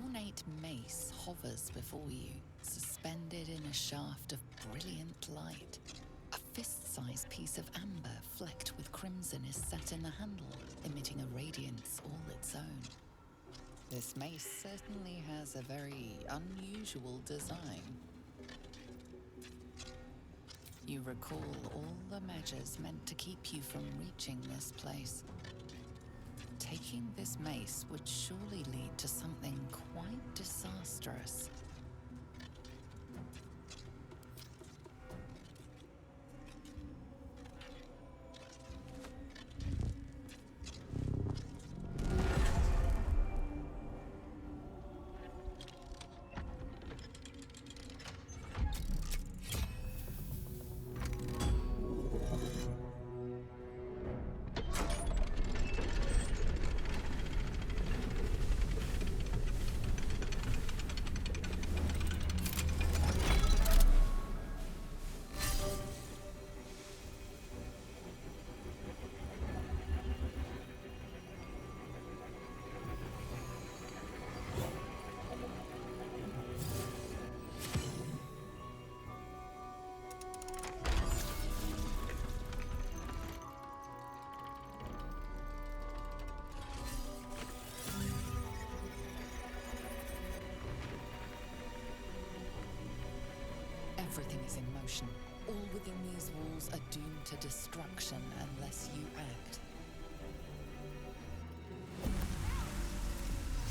Speaker 5: Ornate mace hovers before you, suspended in a shaft of brilliant light. A fist-sized piece of amber flecked with crimson is set in the handle, emitting a radiance all its own. This mace certainly has a very unusual design. You recall all the measures meant to keep you from reaching this place. Taking this mace would surely lead to something quite disastrous. Everything is in motion. All within these walls are doomed to destruction unless you act.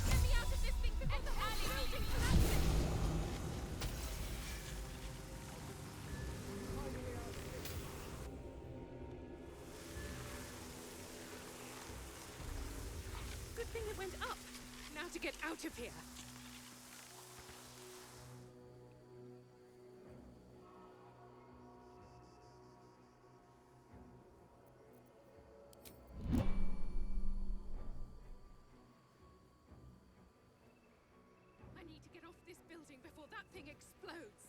Speaker 16: Get me out of this thing before the early building collapses!
Speaker 17: Good thing it went up. Now to get out of here. I need to get off this building before that thing explodes.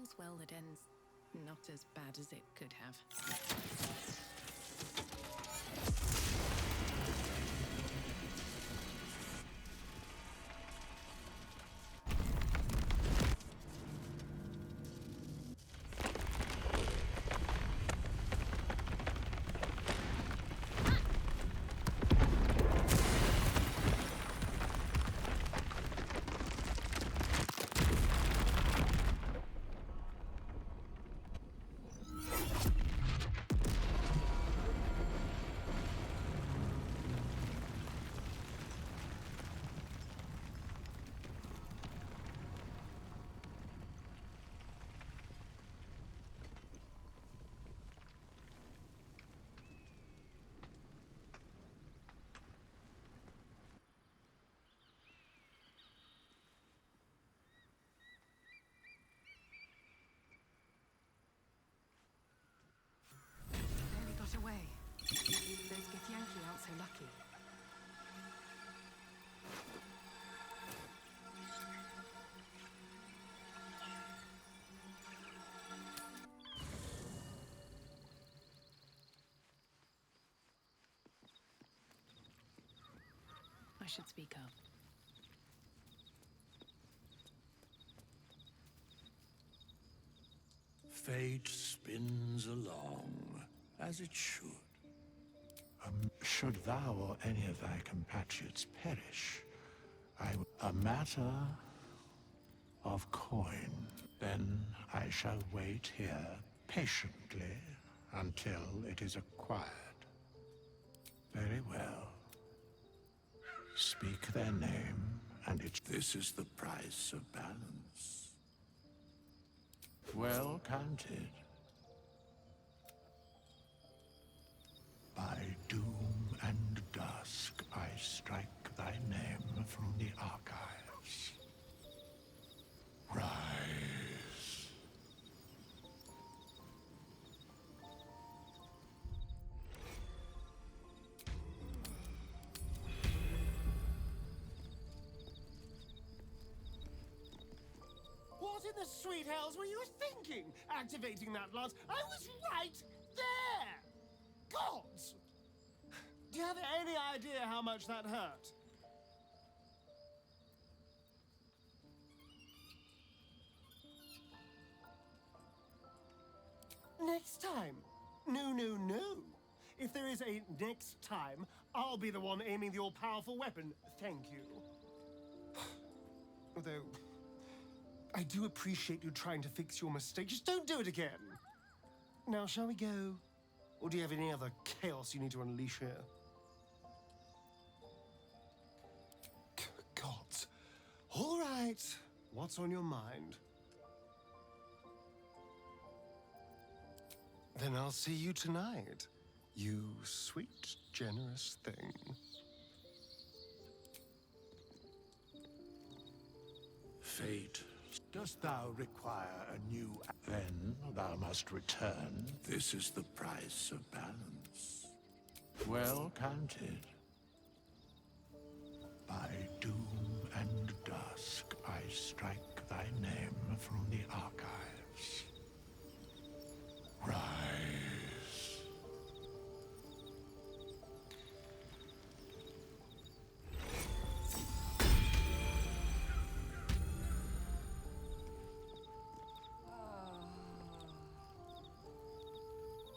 Speaker 17: all's well that ends not as bad as it could have. Away. Those Githyanki aren't so lucky. I should speak up.
Speaker 20: Fate spins along, as it should. Should thou or any of thy compatriots perish, a matter of coin. Then I shall wait here patiently until it is acquired. Very well. Speak their name, and this is the price of balance. Well counted. By doom and dusk, I strike thy name from the archives. Rise.
Speaker 21: What in the sweet hells were you thinking, activating that lance? I was right there! Gods! Do you have any idea how much that hurt? Next time. No, no, no. If there is a next time, I'll be the one aiming the all-powerful weapon. Thank you. Although, I do appreciate you trying to fix your mistake. Just don't do it again. Now, shall we go? Or do you have any other chaos you need to unleash here? Gods. All right. What's on your mind? Then I'll see you tonight. You sweet, generous thing.
Speaker 20: Fate, dost thou require a new... Then thou must return. This is the price of balance. Well counted. By doom and dusk, I strike thy name from the archives. Rise.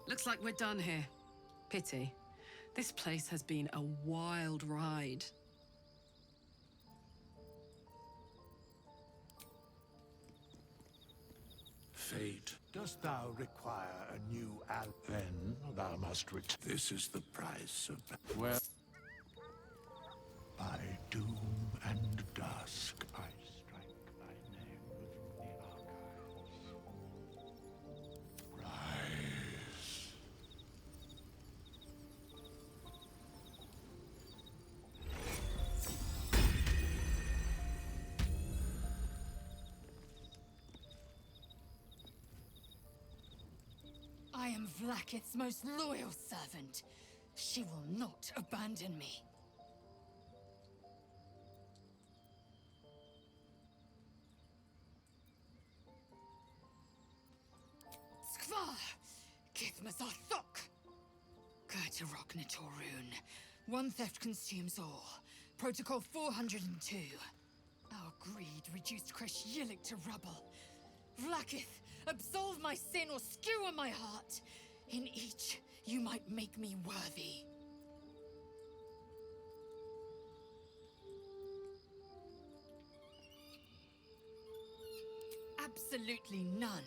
Speaker 4: Looks like we're done here. Pity. This place has been a wild ride.
Speaker 20: Fate, dost thou require a new Then thou must return. This is the price of... Well... By doom and dusk, I strike thy name from the archives. Rise.
Speaker 1: I am Vlaakith's most loyal servant. She will not abandon me. Mazathok! Gerta Rokna Torun. One theft consumes all. Protocol 402. Our greed reduced Kresh Yilik to rubble. Vlakith, absolve my sin or skewer my heart. In each, you might make me worthy. Absolutely none.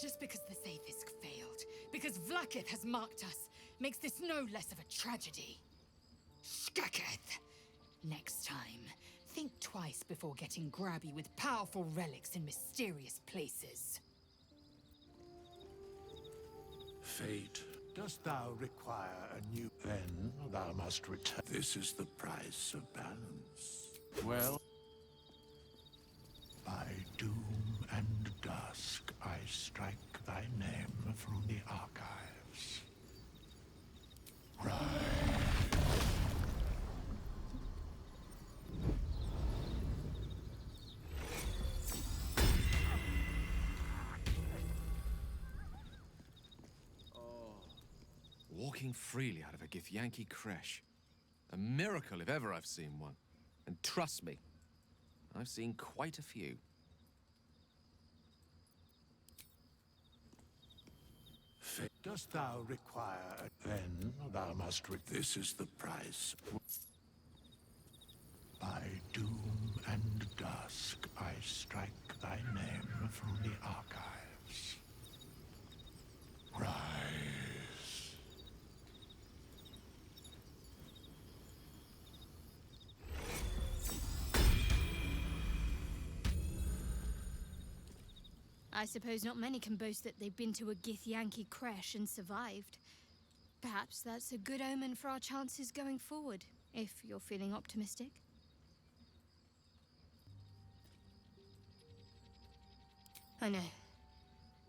Speaker 1: Just because the Zaithisk failed, because Vlakith has marked us, makes this no less of a tragedy. Skaketh! Next time, think twice before getting grabby with powerful relics in mysterious places.
Speaker 20: Fate, dost thou require a new... Then thou must return. This is the price of balance. Well... By doom and dusk, I strike thy name from the archives.
Speaker 10: Walking freely out of a Githyanki creche. A miracle if ever I've seen one. And trust me, I've seen quite a few.
Speaker 20: Dost thou require... Then thou must... This is the price. By doom and dusk, I strike thy name from the archives. Rise.
Speaker 11: I suppose not many can boast that they've been to a Githyanki creche and survived. Perhaps that's a good omen for our chances going forward, if you're feeling optimistic. I know.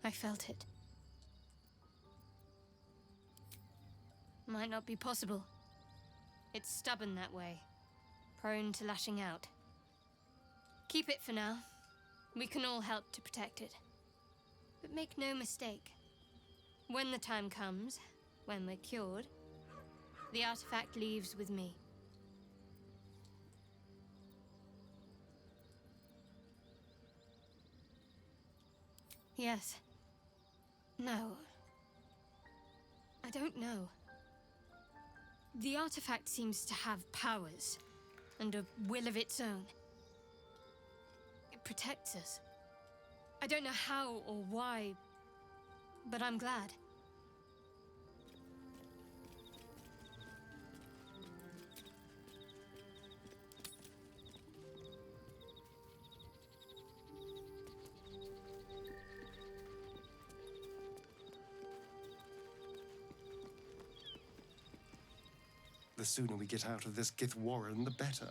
Speaker 11: I felt it. Might not be possible. It's stubborn that way. Prone to lashing out. Keep it for now. We can all help to protect it. But make no mistake. When the time comes, when we're cured, the artifact leaves with me. Yes. No. I don't know. The artifact seems to have powers, and a will of its own. It protects us. I don't know how or why, but I'm glad.
Speaker 13: The sooner we get out of this Gith Warren, the better.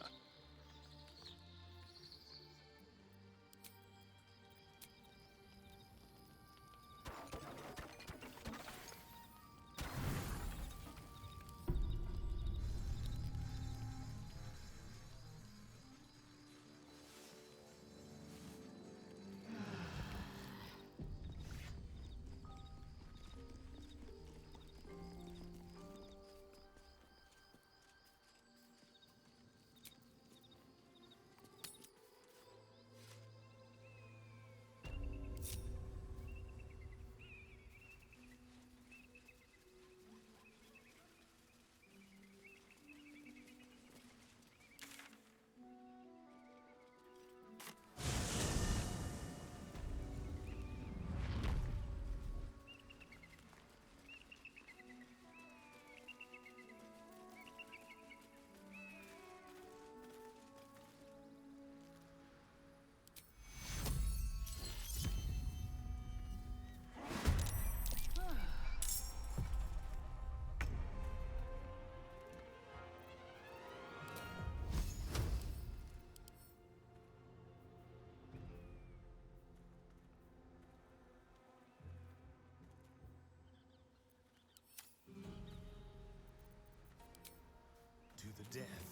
Speaker 3: To the death.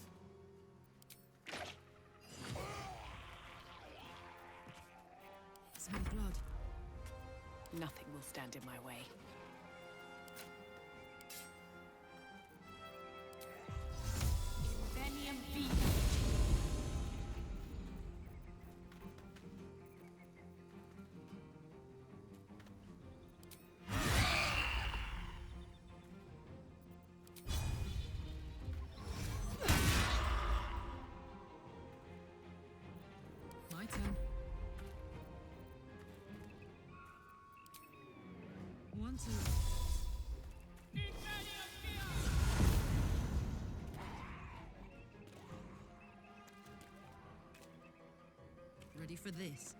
Speaker 17: Smell blood. Nothing will stand in my way.
Speaker 1: onto you.
Speaker 4: Ready for this?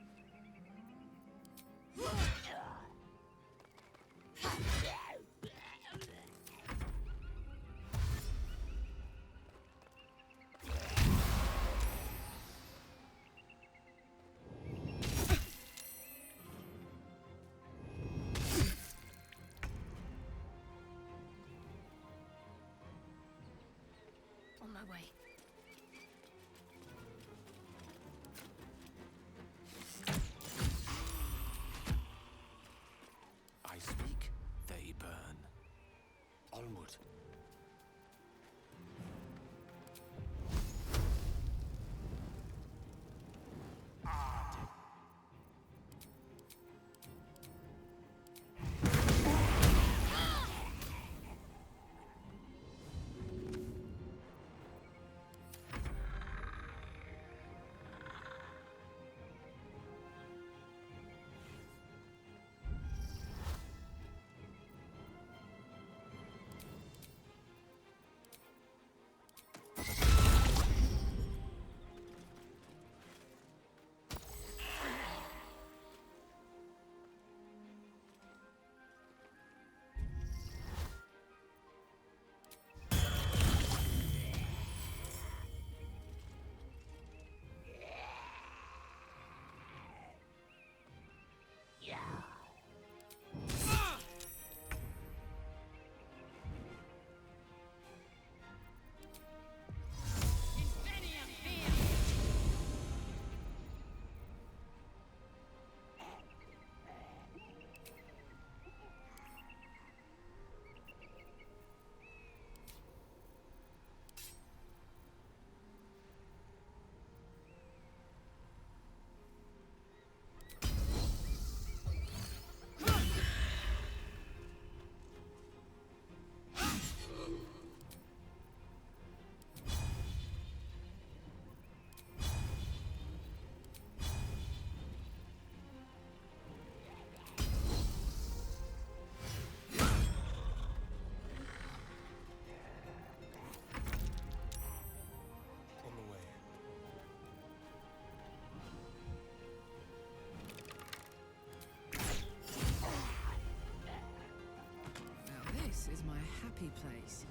Speaker 17: On my way.
Speaker 3: I speak, they burn. Onward.
Speaker 4: This is my happy place.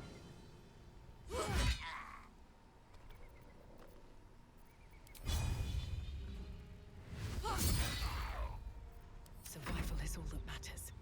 Speaker 5: Survival is all that matters.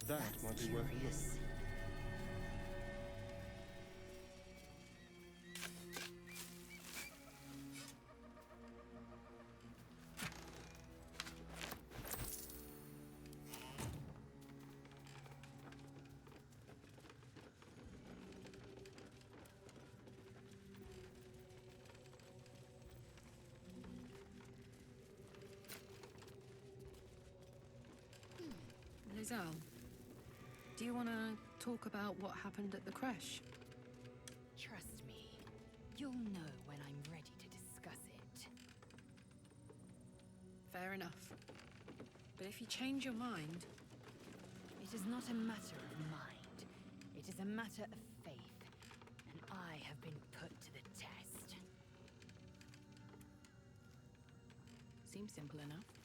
Speaker 13: That might be worth a look.
Speaker 1: Curious.
Speaker 4: Lizelle, do you want to talk about what happened at the creche?
Speaker 1: Trust me, you'll know when I'm ready to discuss it.
Speaker 4: Fair enough. But if you change your mind...
Speaker 1: It is not a matter of mind. It is a matter of faith. And I have been put to the test.
Speaker 17: Seems simple enough.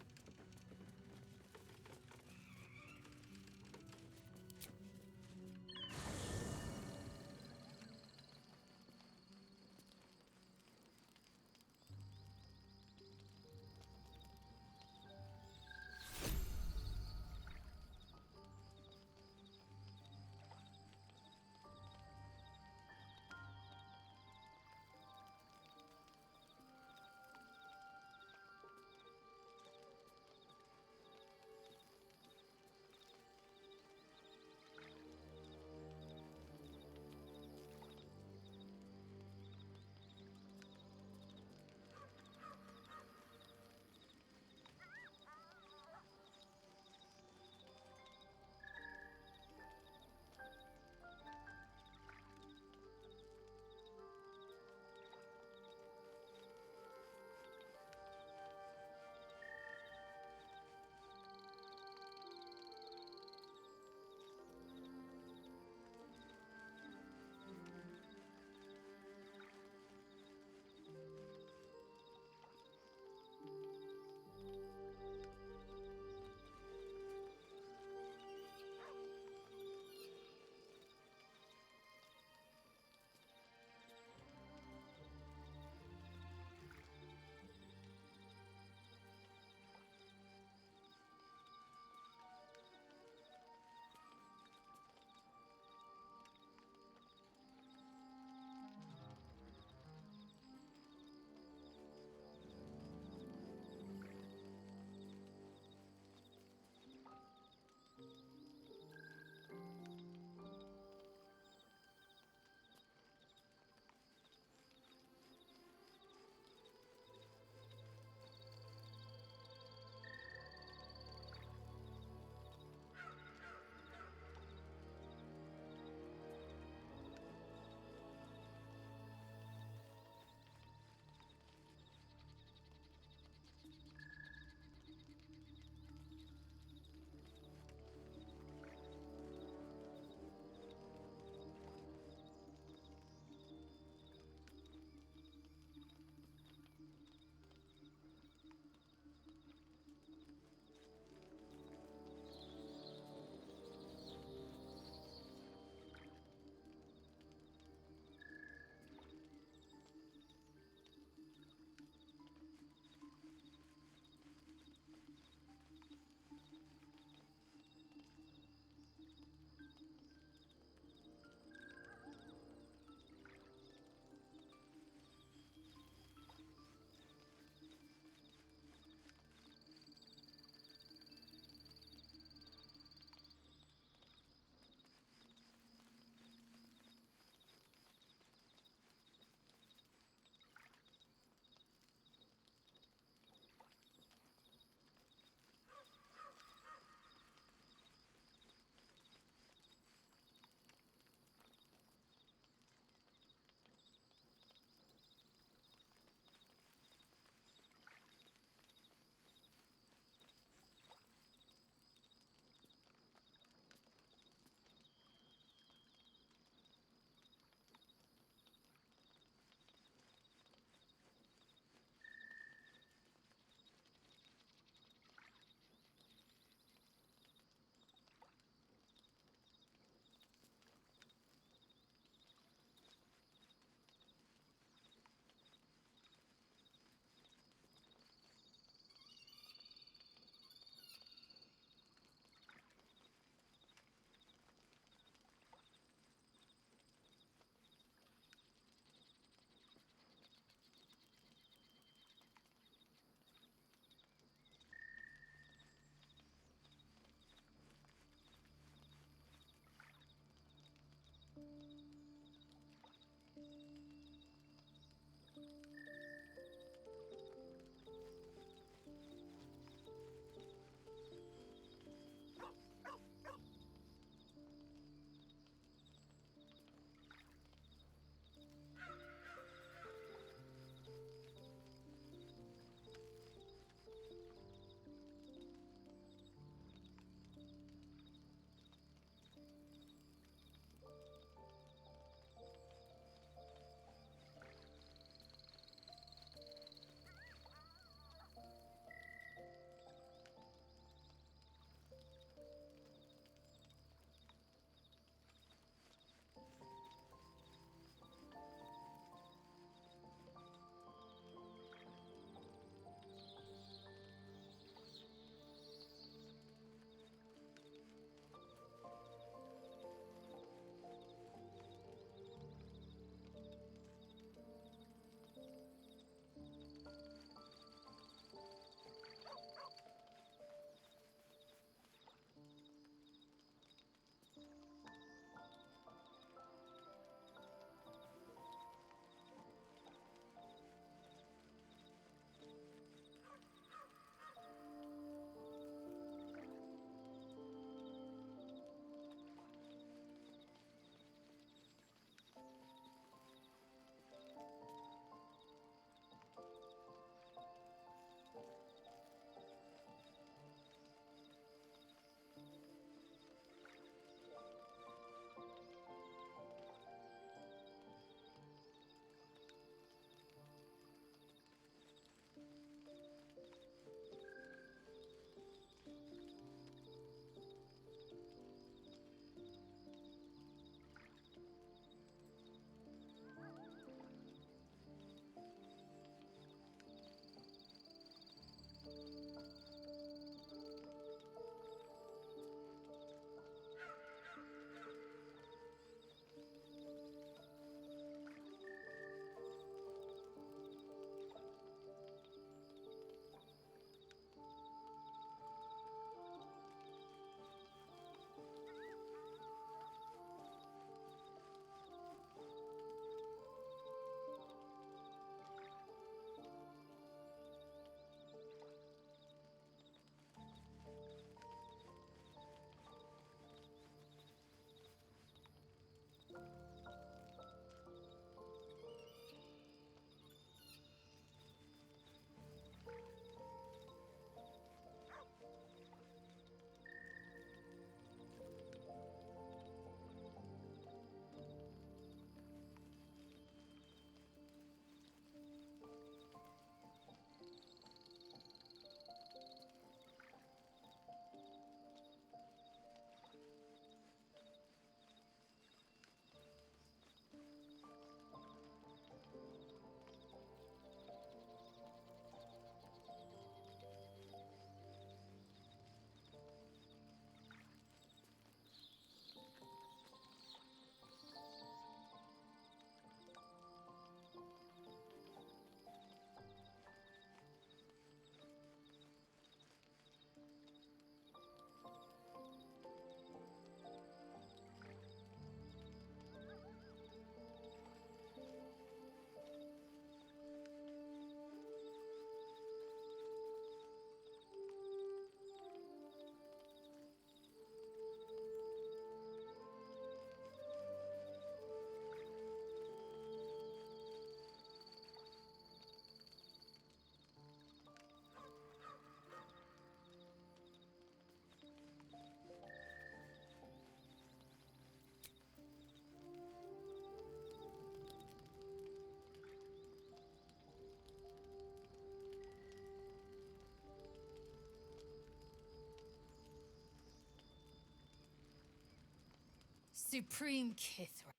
Speaker 1: Supreme Kithra.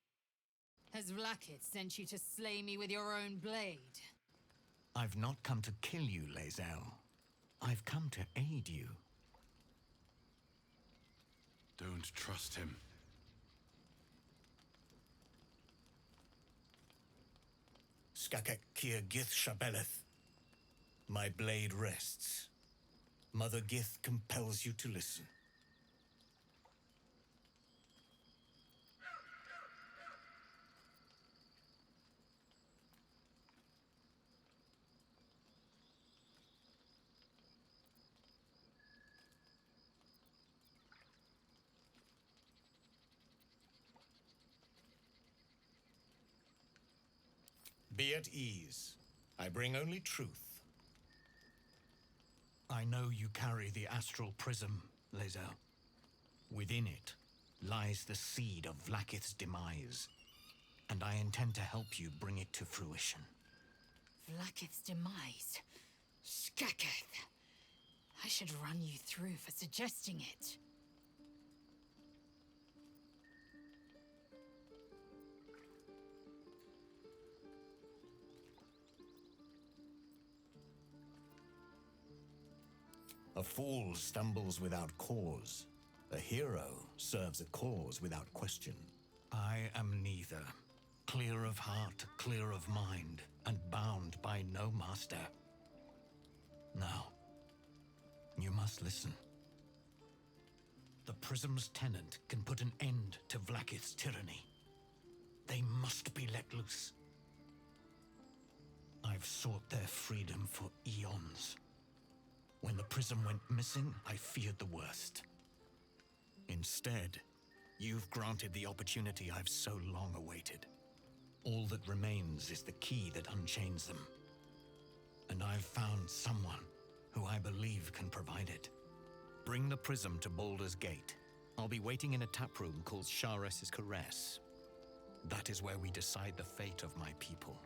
Speaker 1: Has Vlaakith sent you to slay me with your own blade?
Speaker 7: I've not come to kill you, Lae'zel. I've come to aid you.
Speaker 9: Don't trust him.
Speaker 22: Skakek Kir Gith Shabeleth. My blade rests. Mother Gith compels you to listen. Be at ease. I bring only truth.
Speaker 7: I know you carry the astral prism, Lae'zel. Within it lies the seed of Vlaakith's demise, and I intend to help you bring it to fruition.
Speaker 1: Vlaakith's demise? Skaketh! I should run you through for suggesting it.
Speaker 22: A fool stumbles without cause. A hero serves a cause without question.
Speaker 7: I am neither. Clear of heart, clear of mind, and bound by no master. Now, you must listen. The Prism's tenant can put an end to Vlaakith's tyranny. They must be let loose. I've sought their freedom for eons. When the prism went missing, I feared the worst. Instead, you've granted the opportunity I've so long awaited. All that remains is the key that unchains them. And I've found someone who I believe can provide it. Bring the prism to Baldur's Gate. I'll be waiting in a taproom called Shares's Caress. That is where we decide the fate of my people.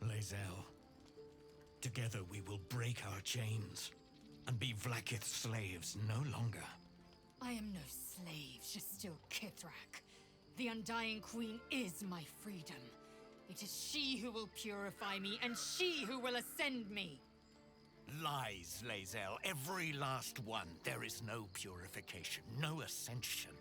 Speaker 7: Lae'zel, together we will break our chains and be Vlaakith's slaves no longer.
Speaker 1: I am no slave, just still Kithrak. The Undying Queen is my freedom. It is she who will purify me, and she who will ascend me.
Speaker 7: Lies, Lae'zel, every last one. There is no purification, no ascension.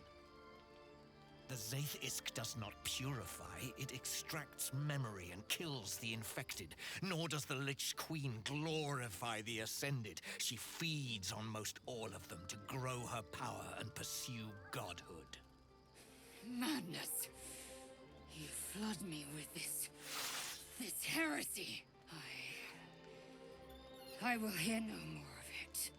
Speaker 7: The Zaith Isk does not purify, it extracts memory and kills the infected. Nor does the Lich Queen glorify the ascended. She feeds on most all of them to grow her power and pursue godhood.
Speaker 1: Madness! You flood me with this heresy. I will hear no more of it.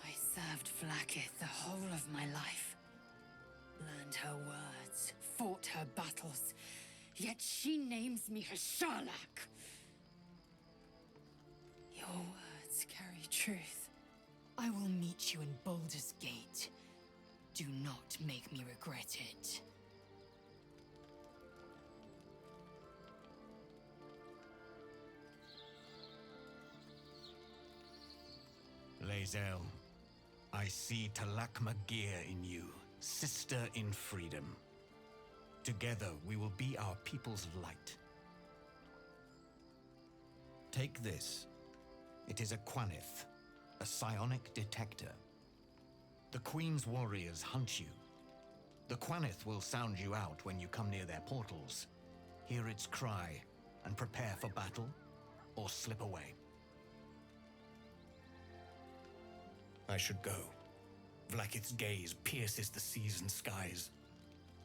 Speaker 1: I served Vlaakith the whole of my life. Learned her words, fought her battles, yet she names me her Sharlak. Your words carry truth. I will meet you in Baldur's Gate. Do not make me regret it.
Speaker 7: Lae'zel, I see Talak Magir in you, sister in freedom. Together, we will be our people's light. Take this. It is a Quanith, a psionic detector. The Queen's warriors hunt you. The Quanith will sound you out when you come near their portals. Hear its cry and prepare for battle, or slip away.
Speaker 22: I should go. Vlaakith's gaze pierces the seas and skies.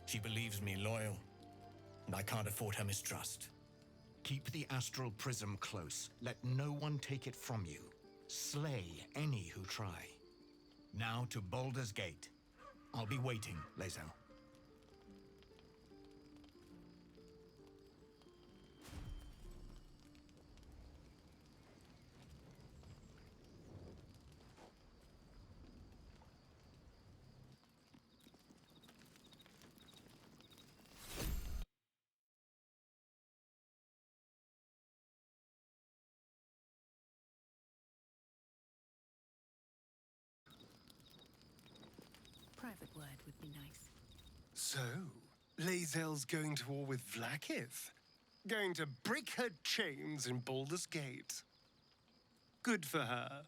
Speaker 22: She believes me loyal, and I can't afford her mistrust.
Speaker 7: Keep the astral prism close. Let no one take it from you. Slay any who try. Now to Baldur's Gate. I'll be waiting, Lae'zel.
Speaker 17: private word would be nice.
Speaker 13: So, Lae'zel's going to war with Vlaakith? Going to break her chains in Baldur's Gate? Good for her.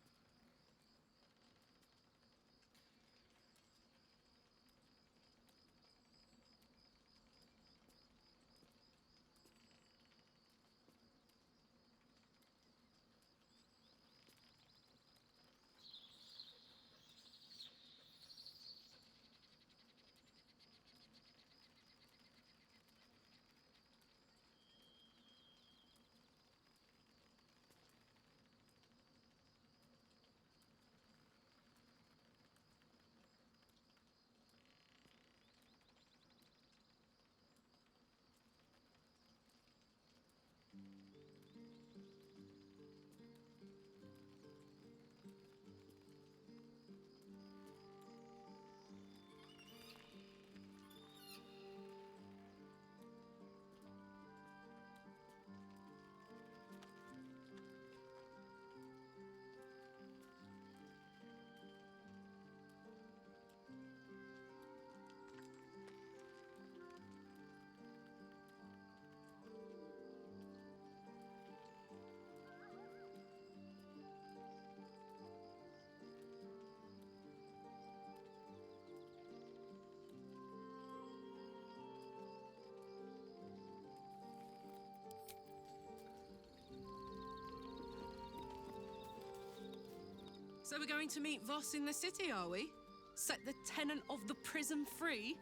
Speaker 4: So we're going to meet Voss in the city, are we? Set the tenant of the prison free?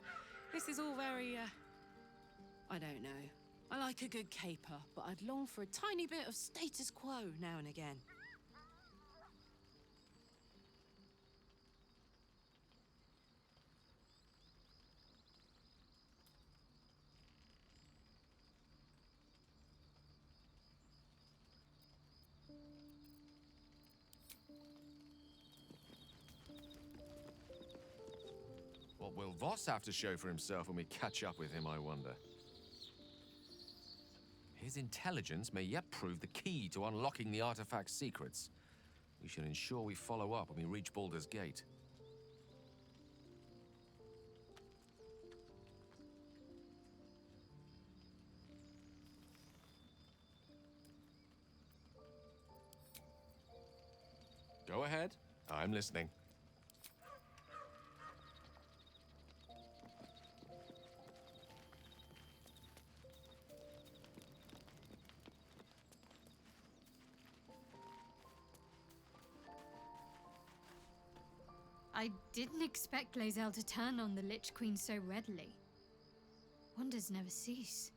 Speaker 4: This is all very, I don't know. I like a good caper, but I'd long for a tiny bit of status quo now and again.
Speaker 10: What will Voss have to show for himself when we catch up with him, I wonder? His intelligence may yet prove the key to unlocking the artifact's secrets. We should ensure we follow up when we reach Baldur's Gate. Go ahead. I'm listening.
Speaker 11: I didn't expect Lae'zel to turn on the Lich Queen so readily. Wonders never cease.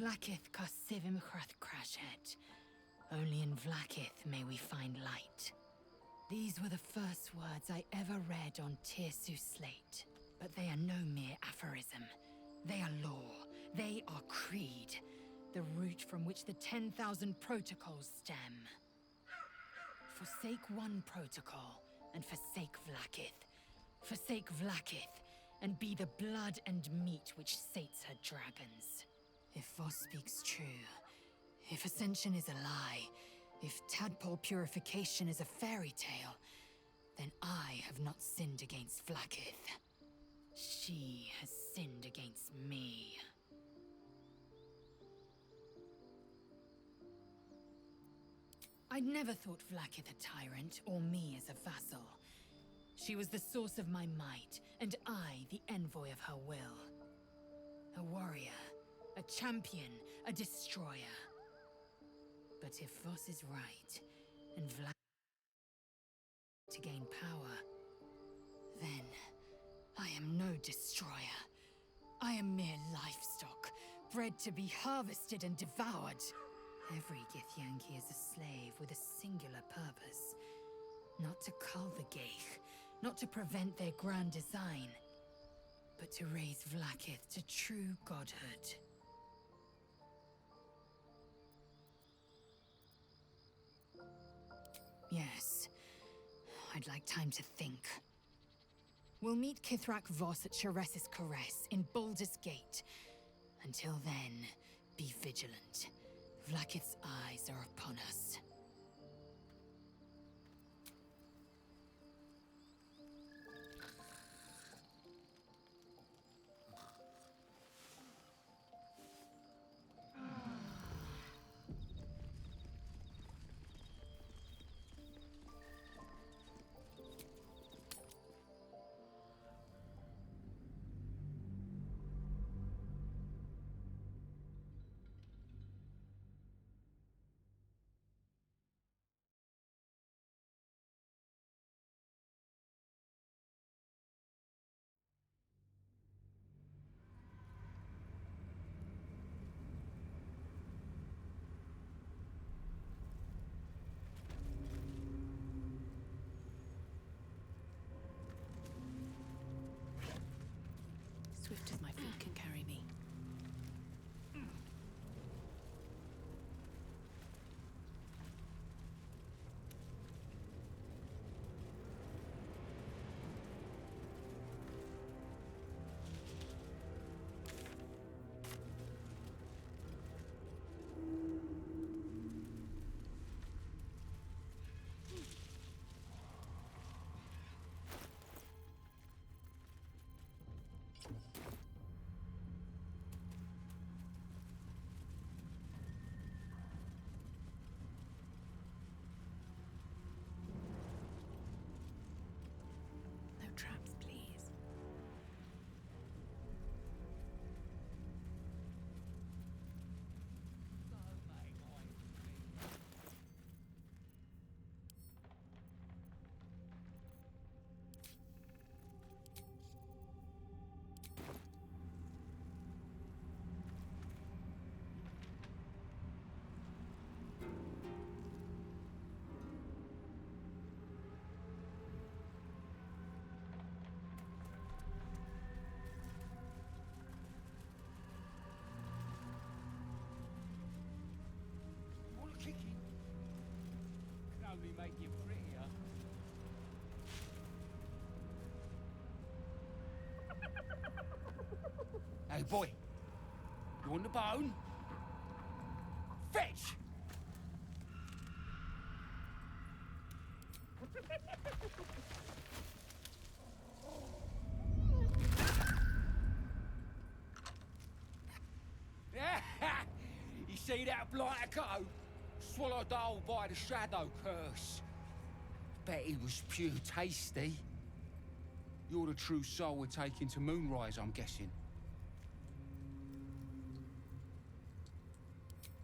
Speaker 1: Vlaakith Kosivim Krashet. Only in Vlaakith may we find light. These were the first words I ever read on Tirsu slate. But they are no mere aphorism. They are law. They are creed. The root from which the 10,000 protocols stem. Forsake one protocol, and forsake Vlaakith. Forsake Vlaakith, and be the blood and meat which sates her dragons. If Voss speaks true, if Ascension is a lie, if tadpole purification is a fairy tale, then I have not sinned against Vlaakith. She has sinned against me. I'd never thought Vlaakith a tyrant, or me as a vassal. She was the source of my might, and I the envoy of her will. A warrior, a champion, a destroyer. But if Voss is right, and Vlad to gain power, then I am no destroyer. I am mere livestock, bred to be harvested and devoured. Every Githyanki is a slave with a singular purpose. Not to cull the Geich, not to prevent their grand design, but to raise Vlaakith to true godhood. Yes, I'd like time to think. We'll meet Kithrak Voss at Chares's Caress in Baldur's Gate. Until then, be vigilant. Vlaakith's eyes are upon us.
Speaker 17: Swift as my feet can carry me. No traps, please.
Speaker 2: All kicking can only make you prettier. Hey boy, you want the bone? Fetch! You see that blighter go? Swallowed whole by the shadow curse. Bet he was pure tasty. You're the true soul we're taking to Moonrise, I'm guessing.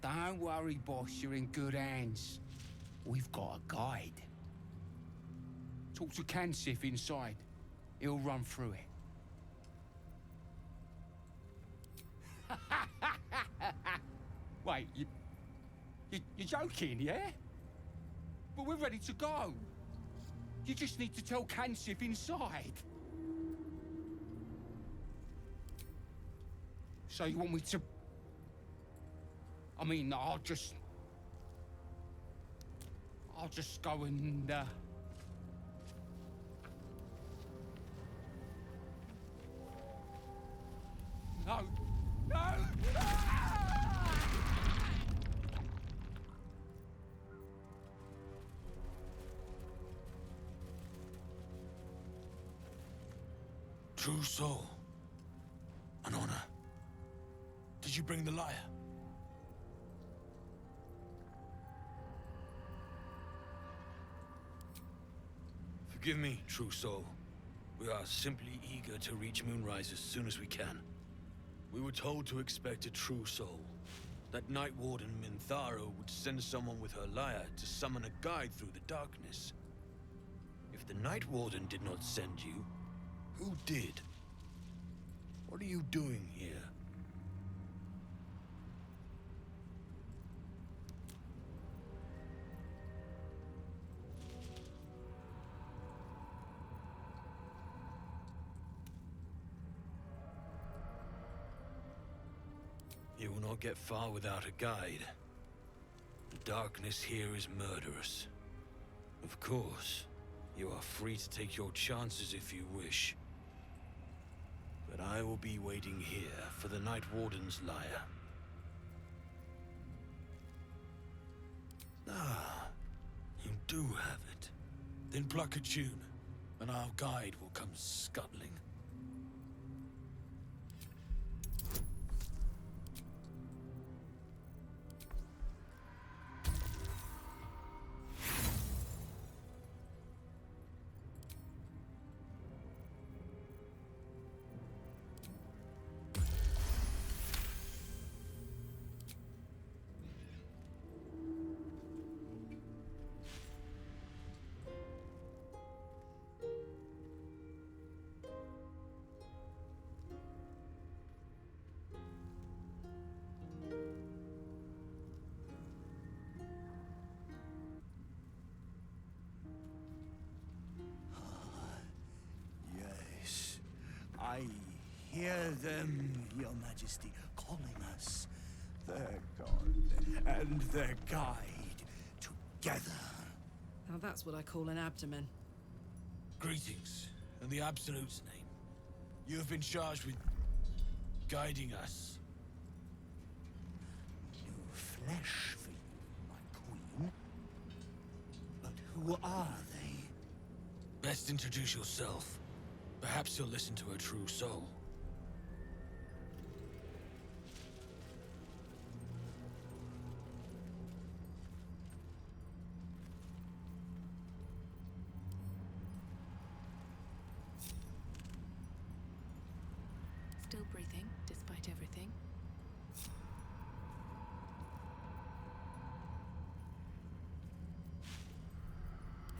Speaker 2: Don't worry, boss, you're in good hands. We've got a guide. Talk to Kansif inside. He'll run through it. Wait, you're joking, yeah? But we're ready to go. You just need to tell Kansif inside. So you want me to... I mean, I'll just go and, No! No!
Speaker 18: True soul. An honor. Did you bring the lyre?
Speaker 14: Forgive me, true soul. We are simply eager to reach Moonrise as soon as we can. We were told to expect a true soul. That Night Warden Minthara would send someone with her lyre to summon a guide through the darkness. If the Night Warden did not send you, who did? What are you doing here? You will not get far without a guide. The darkness here is murderous. Of course, you are free to take your chances if you wish. I will be waiting here for the Night Warden's lyre. Ah, you do have it. Then pluck a tune, and our guide will come scuttling.
Speaker 6: Yes, I hear them, Your Majesty, calling us, their god and their guide, together.
Speaker 4: Now that's what I call an abdomen.
Speaker 14: Greetings, in the Absolute's name. You have been charged with guiding us.
Speaker 6: New flesh for you, my queen. But who are they?
Speaker 14: Best introduce yourself. Perhaps you'll listen to a true soul.
Speaker 17: Still breathing, despite everything.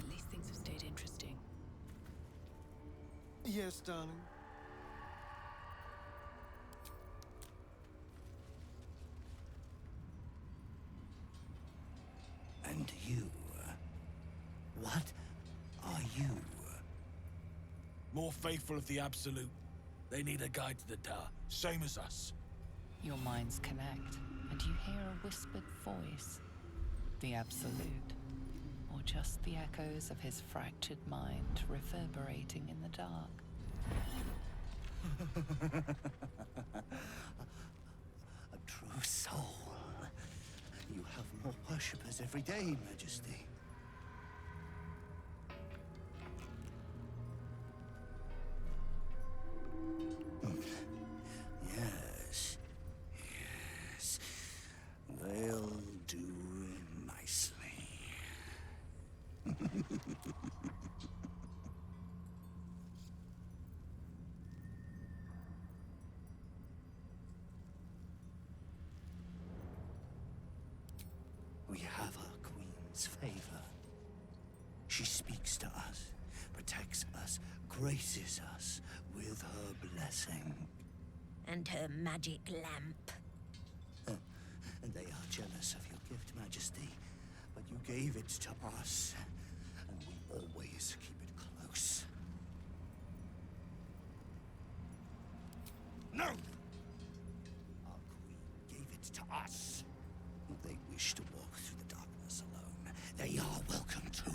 Speaker 17: At least things have stayed interesting.
Speaker 21: Yes, darling.
Speaker 6: And you? What are you?
Speaker 14: More faithful of the Absolute. They need a guide to the tower, same as us.
Speaker 5: Your minds connect, and you hear a whispered voice. The Absolute, or just the echoes of his fractured mind reverberating in the dark.
Speaker 6: A true soul. You have more worshippers every day, Majesty. Yes. Yes. They'll do nicely. We have our queen's favor. She speaks to us, protects us, graces us with her blessing.
Speaker 15: And her magic lamp.
Speaker 6: And they are jealous of your gift, Majesty. But you gave it to us, and we always keep it close. No! Our queen gave it to us. If they wish to walk through the darkness alone, they are welcome to.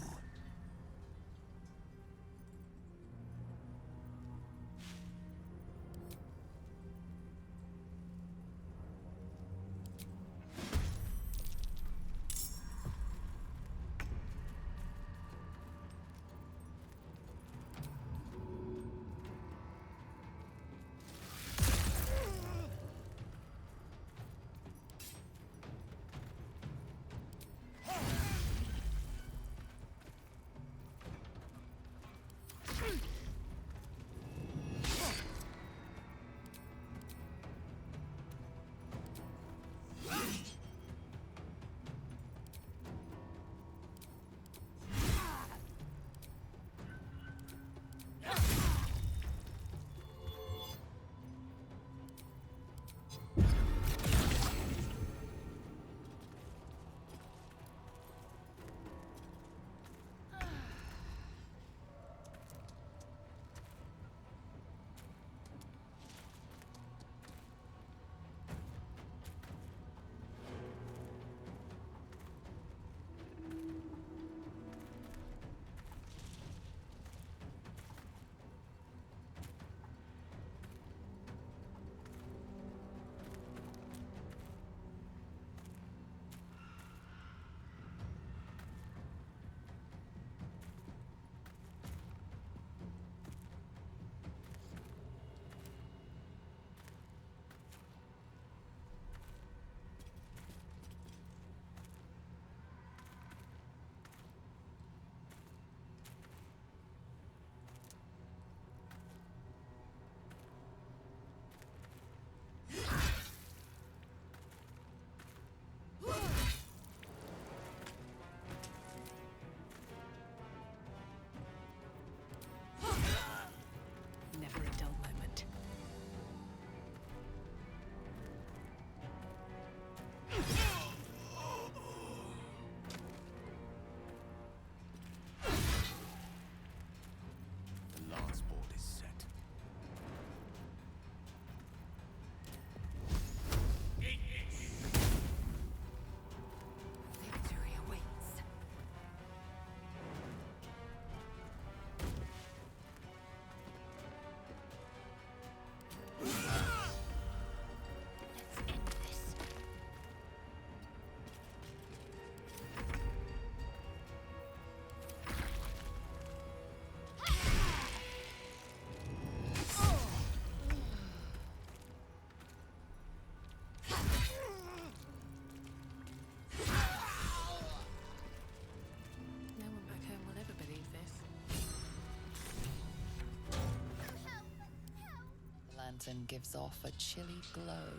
Speaker 5: lantern gives off a chilly glow,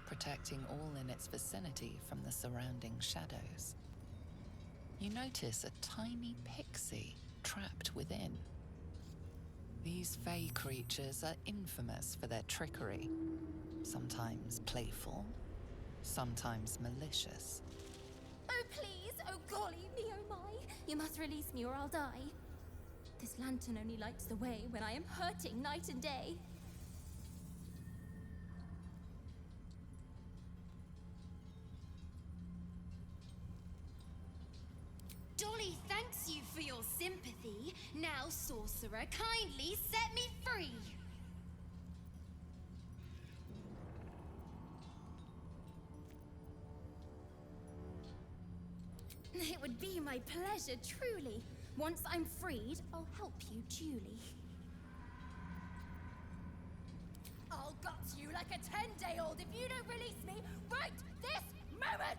Speaker 5: protecting all in its vicinity from the surrounding shadows. You notice a tiny pixie trapped within. These fey creatures are infamous for their trickery, sometimes playful, sometimes malicious.
Speaker 8: Oh please, oh golly me oh my! You must release me or I'll die. This lantern only lights the way when I am hurting night and day. Dolly thanks you for your sympathy. Now, sorcerer, kindly set me free. It would be my pleasure, truly. Once I'm freed, I'll help you duly. I'll gut you like a 10-day-old if you don't release me right this moment!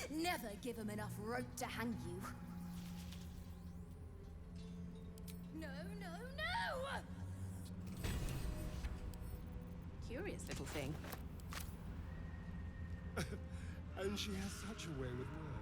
Speaker 8: Never give him enough rope to hang you. No, no, no!
Speaker 17: Curious little thing.
Speaker 13: And she has such a way with words.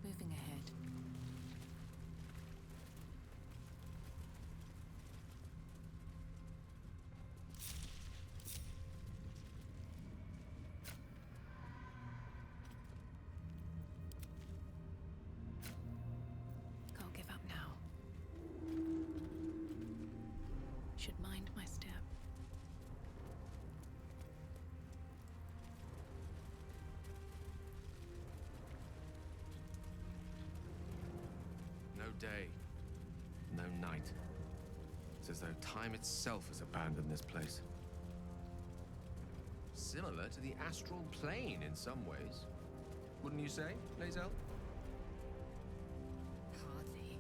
Speaker 17: Moving ahead. Can't give up now. Should mind my step.
Speaker 10: No day, no night. It's as though time itself has abandoned this place. Similar to the astral plane in some ways. Wouldn't you say, Lae'zel?
Speaker 19: Hardly.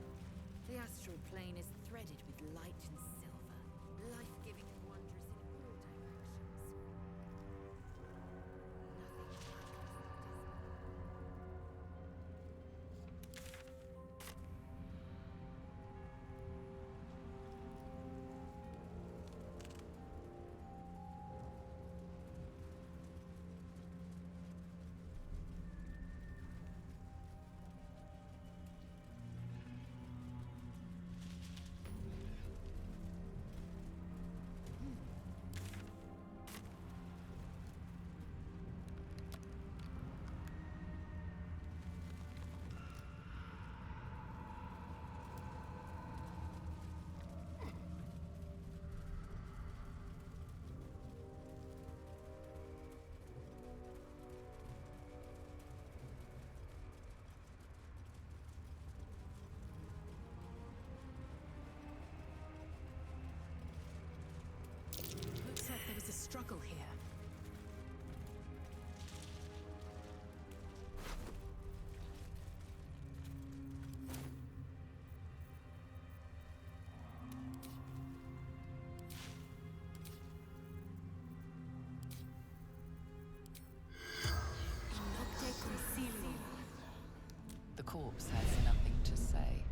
Speaker 19: The astral plane is threaded with light and silver, life-giving and wondrous in all directions.
Speaker 17: Looks like there was a struggle here.
Speaker 5: The corpse has nothing to say.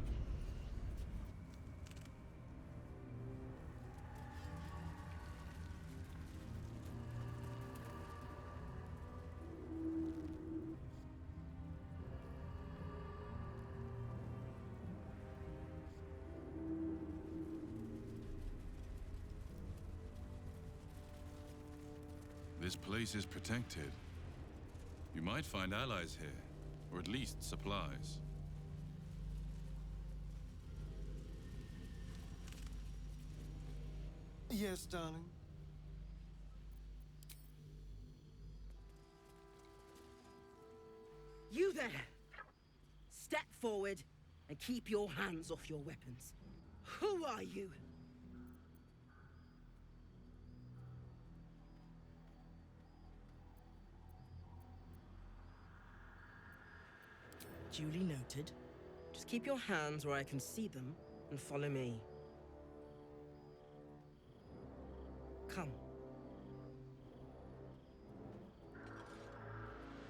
Speaker 9: This place is protected. You might find allies here, or at least supplies.
Speaker 21: Yes, darling.
Speaker 12: You there! Step forward and keep your hands off your weapons. Who are you? Duly noted. Just keep your hands where I can see them and follow me. Come.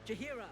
Speaker 12: Jahira!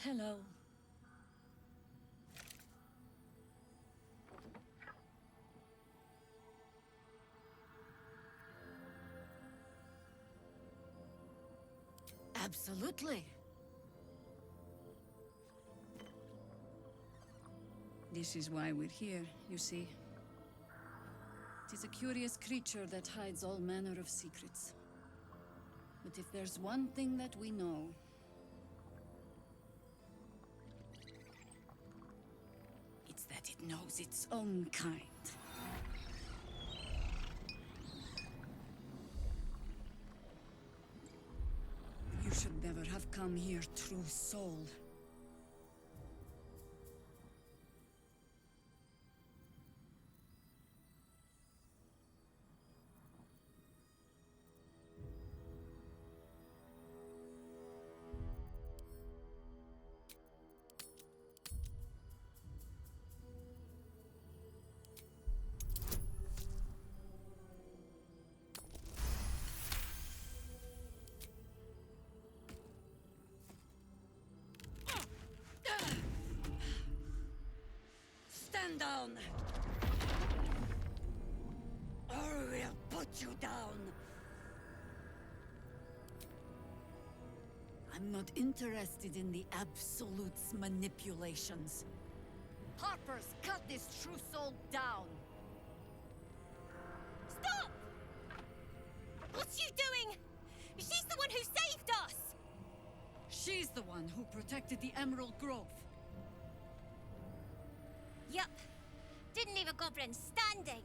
Speaker 16: Hello. Absolutely. This is why we're here, you see. It is a curious creature that hides all manner of secrets. But if there's one thing that we know, it's that it knows its own kind. You should never have come here, true soul. Stand down! Or we'll put you down! I'm not interested in the Absolute's manipulations. Harpers, cut this true soul down!
Speaker 8: Stop! What's you doing? She's the one who saved us!
Speaker 16: She's the one who protected the Emerald Grove.
Speaker 8: Yup. Didn't leave a goblin standing.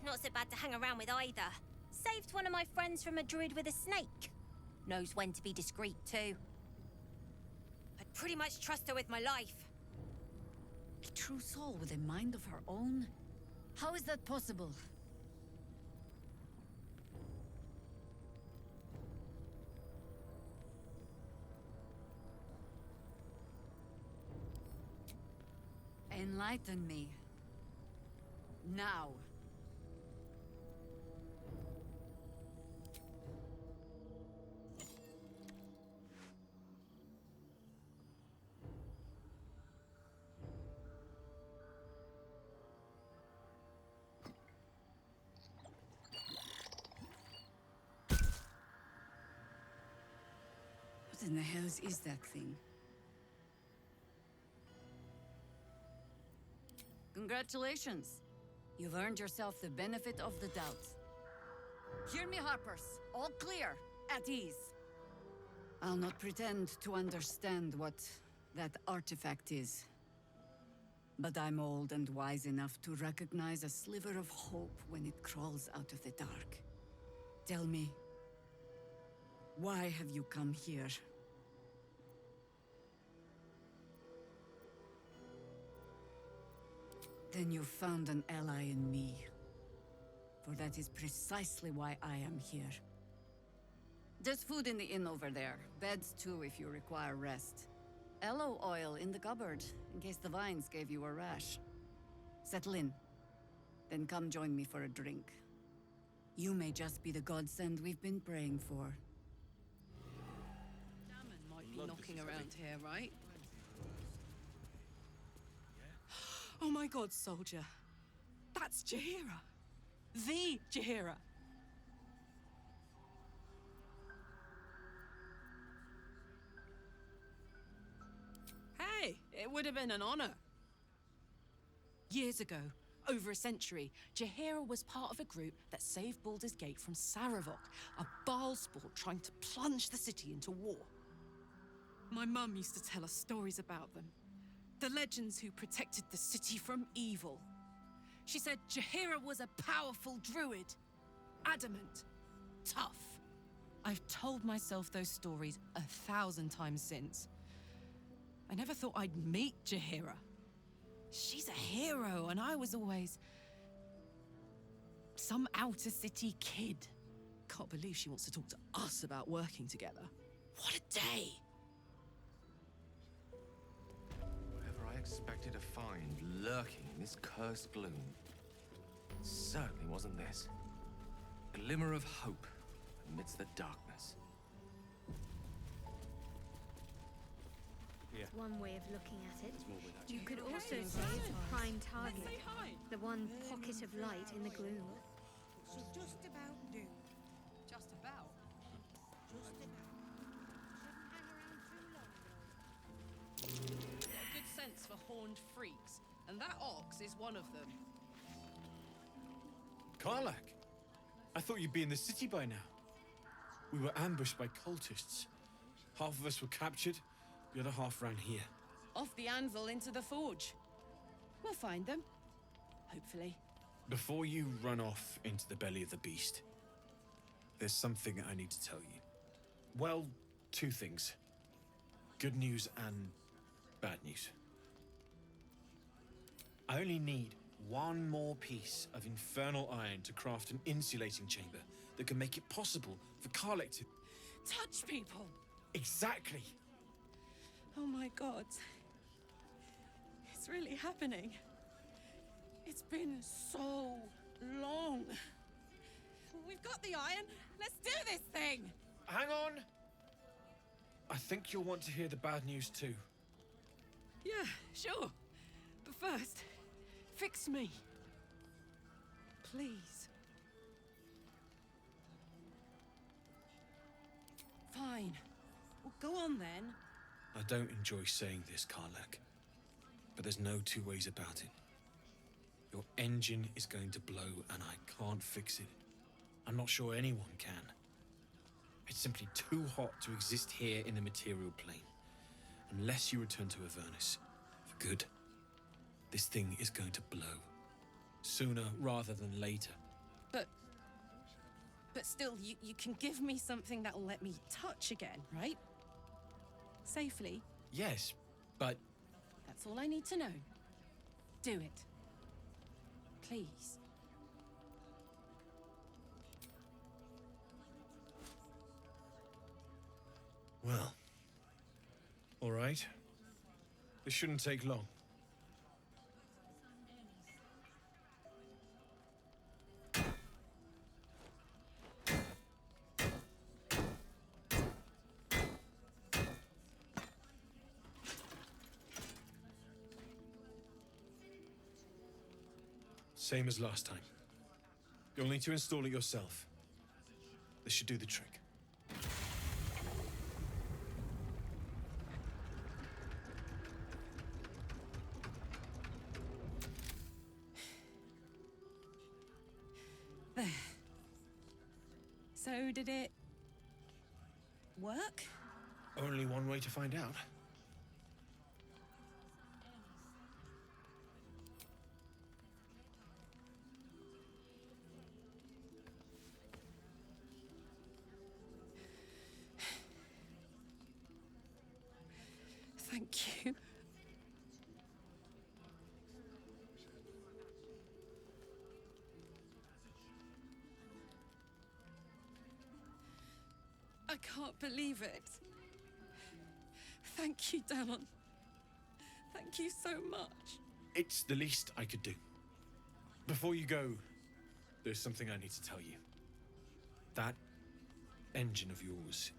Speaker 8: Not so bad to hang around with either. Saved one of my friends from a druid with a snake. Knows when to be discreet too. I'd pretty much trust her with my life.
Speaker 16: A true soul with a mind of her own? How is that possible? Enlighten me. Now. What in the hells is that thing? Congratulations. You've earned yourself the benefit of the doubt. Hear me, Harpers. All clear. At ease. I'll not pretend to understand what that artifact is. But I'm old and wise enough to recognize a sliver of hope when it crawls out of the dark. Tell me, why have you come here? Then you found an ally in me. For that is precisely why I am here. There's food in the inn over there. Beds too if you require rest. Aloe oil in the cupboard, in case the vines gave you a rash. Settle in. Then come join me for a drink. You may just be the godsend we've been praying for.
Speaker 4: Damon might be knocking around here, right? Oh my god, soldier. That's Jaheira. The Jaheira. Hey, it would have been an honor. Years ago, over a century, Jaheira was part of a group that saved Baldur's Gate from Saravok, a Baalsport trying to plunge the city into war. My mum used to tell us stories about them. The legends who protected the city from evil. She said Jaheira was a powerful druid. Adamant. Tough. I've told myself those stories 1,000 times since. I never thought I'd meet Jaheira. She's a hero, and I was always some outer city kid. Can't believe she wants to talk to us about working together. What a day!
Speaker 10: Whatever I expected to find lurking in this cursed gloom, it certainly wasn't this. A glimmer of hope amidst the darkness.
Speaker 11: That's one way of looking at it. You could also say it's a prime target. The one pocket of light in the gloom.
Speaker 19: So just about do.
Speaker 4: Just about?
Speaker 19: Just about. Shouldn't hang around too long, though.
Speaker 4: Got a good sense for horned freaks, and that ox is one of them.
Speaker 3: Karlak, I thought you'd be in the city by now. We were ambushed by cultists. Half of us were captured, the other half ran here.
Speaker 4: Off the anvil into the forge. We'll find them. Hopefully.
Speaker 3: Before you run off into the belly of the beast, there's something I need to tell you. Well, two things. Good news and bad news. I only need one more piece of infernal iron to craft an insulating chamber that can make it possible for Karlak to...
Speaker 4: Touch people!
Speaker 3: Exactly!
Speaker 4: Oh my god. It's really happening. It's been so long. We've got the iron. Let's do this thing!
Speaker 3: Hang on! I think you'll want to hear the bad news too.
Speaker 4: Yeah, sure. But first, fix me. Please. Fine. Well, go on then.
Speaker 3: I don't enjoy saying this, Karlak, but there's no two ways about it. Your engine is going to blow, and I can't fix it. I'm not sure anyone can. It's simply too hot to exist here in the material plane, unless you return to Avernus for good. This thing is going to blow, sooner rather than later.
Speaker 4: But still, you can give me something that'll let me touch again, right? Safely.
Speaker 3: Yes, but...
Speaker 4: That's all I need to know. Do it. Please.
Speaker 3: Well... all right. This shouldn't take long. Same as last time. You'll need to install it yourself. This should do the trick.
Speaker 4: There. So did it work?
Speaker 3: Only one way to find out.
Speaker 4: Thank you. I can't believe it. Thank you, Damon. Thank you so much.
Speaker 3: It's the least I could do. Before you go, there's something I need to tell you. That engine of yours,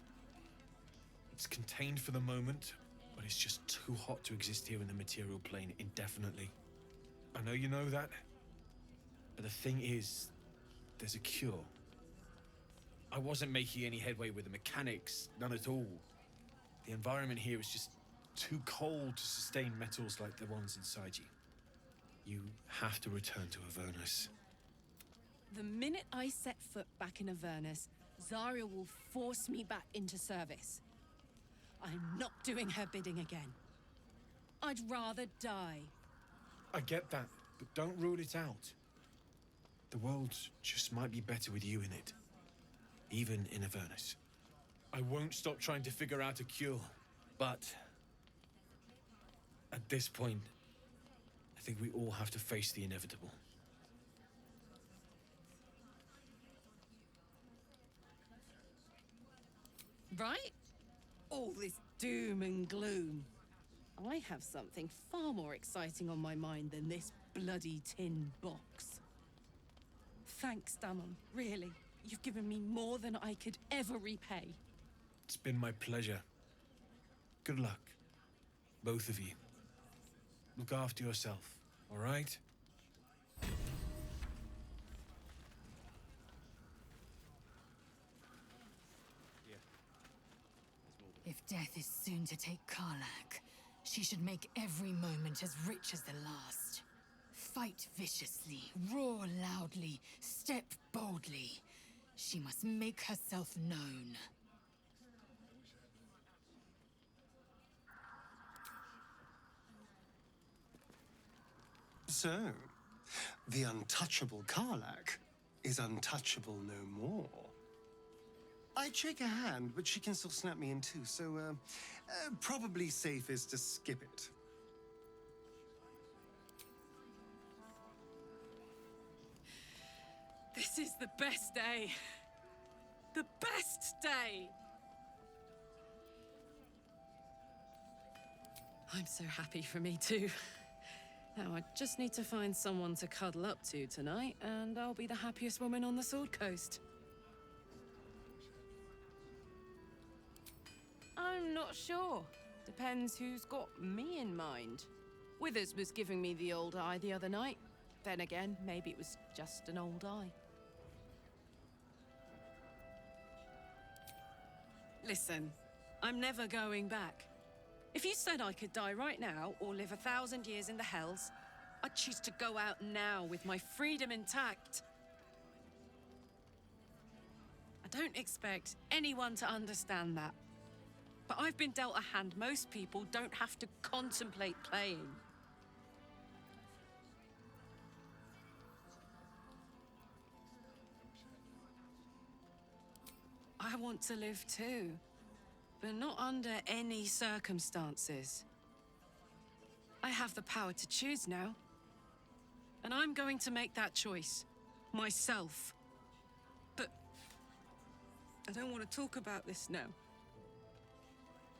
Speaker 3: it's contained for the moment, but it's just too hot to exist here in the material plane indefinitely. I know you know that, but the thing is, there's a cure. I wasn't making any headway with the mechanics, none at all. The environment here is just too cold to sustain metals like the ones inside you. You have to return to Avernus.
Speaker 4: The minute I set foot back in Avernus, Zarya will force me back into service. I'm not doing her bidding again. I'd rather die.
Speaker 3: I get that, but don't rule it out. The world just might be better with you in it. Even in Avernus. I won't stop trying to figure out a cure, but at this point, I think we all have to face the inevitable.
Speaker 4: Right? All this doom and gloom. I have something far more exciting on my mind than this bloody tin box. Thanks, Damon, really. You've given me more than I could ever repay.
Speaker 3: It's been my pleasure. Good luck, both of you. Look after yourself, all right?
Speaker 1: If death is soon to take Karlak, she should make every moment as rich as the last. Fight viciously, roar loudly, step boldly. She must make herself known.
Speaker 13: So, the untouchable Karlak is untouchable no more. I'd shake her hand, but she can still snap me in two, so probably safest to skip it.
Speaker 4: This is the best day. The best day! I'm so happy for me too. Now I just need to find someone to cuddle up to tonight, and I'll be the happiest woman on the Sword Coast. I'm not sure. Depends who's got me in mind. Withers was giving me the old eye the other night. Then again, maybe it was just an old eye. Listen, I'm never going back. If you said I could die right now or live 1,000 years in the Hells, I'd choose to go out now with my freedom intact. I don't expect anyone to understand that. But I've been dealt a hand most people don't have to contemplate playing. I want to live too, but not under any circumstances. I have the power to choose now, and I'm going to make that choice myself. But I don't want to talk about this now.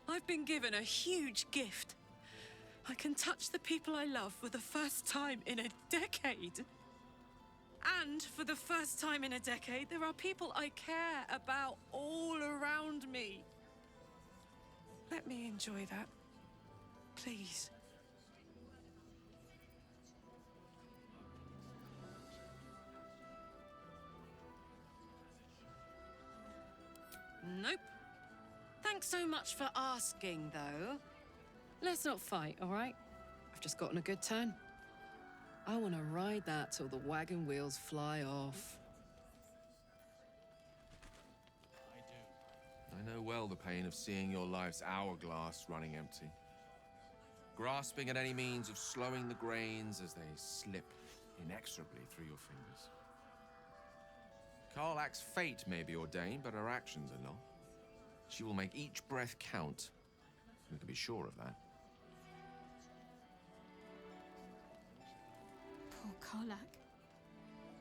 Speaker 4: I've been given a huge gift. I can touch the people I love for the first time in a decade. And for the first time in a decade, there are people I care about all around me. Let me enjoy that, please. Nope. Thanks so much for asking, though. Let's not fight, all right? I've just gotten a good turn. I want to ride that till the wagon wheels fly off.
Speaker 10: I know well the pain of seeing your life's hourglass running empty. Grasping at any means of slowing the grains as they slip inexorably through your fingers. Karlak's fate may be ordained, but her actions are not. She will make each breath count. You can be sure of that.
Speaker 11: Poor Karlak.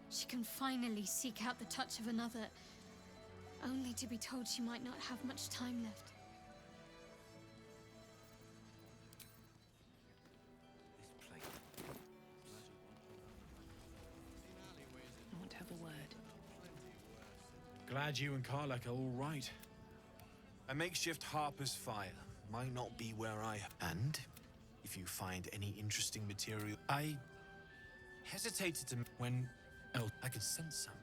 Speaker 11: She can finally seek out the touch of another, only to be told she might not have much time left.
Speaker 17: I want to have a word.
Speaker 3: Glad you and Karlak are all right. A makeshift Harper's fire might not be where I am. And if you find any interesting material, I hesitated to when else I could sense some.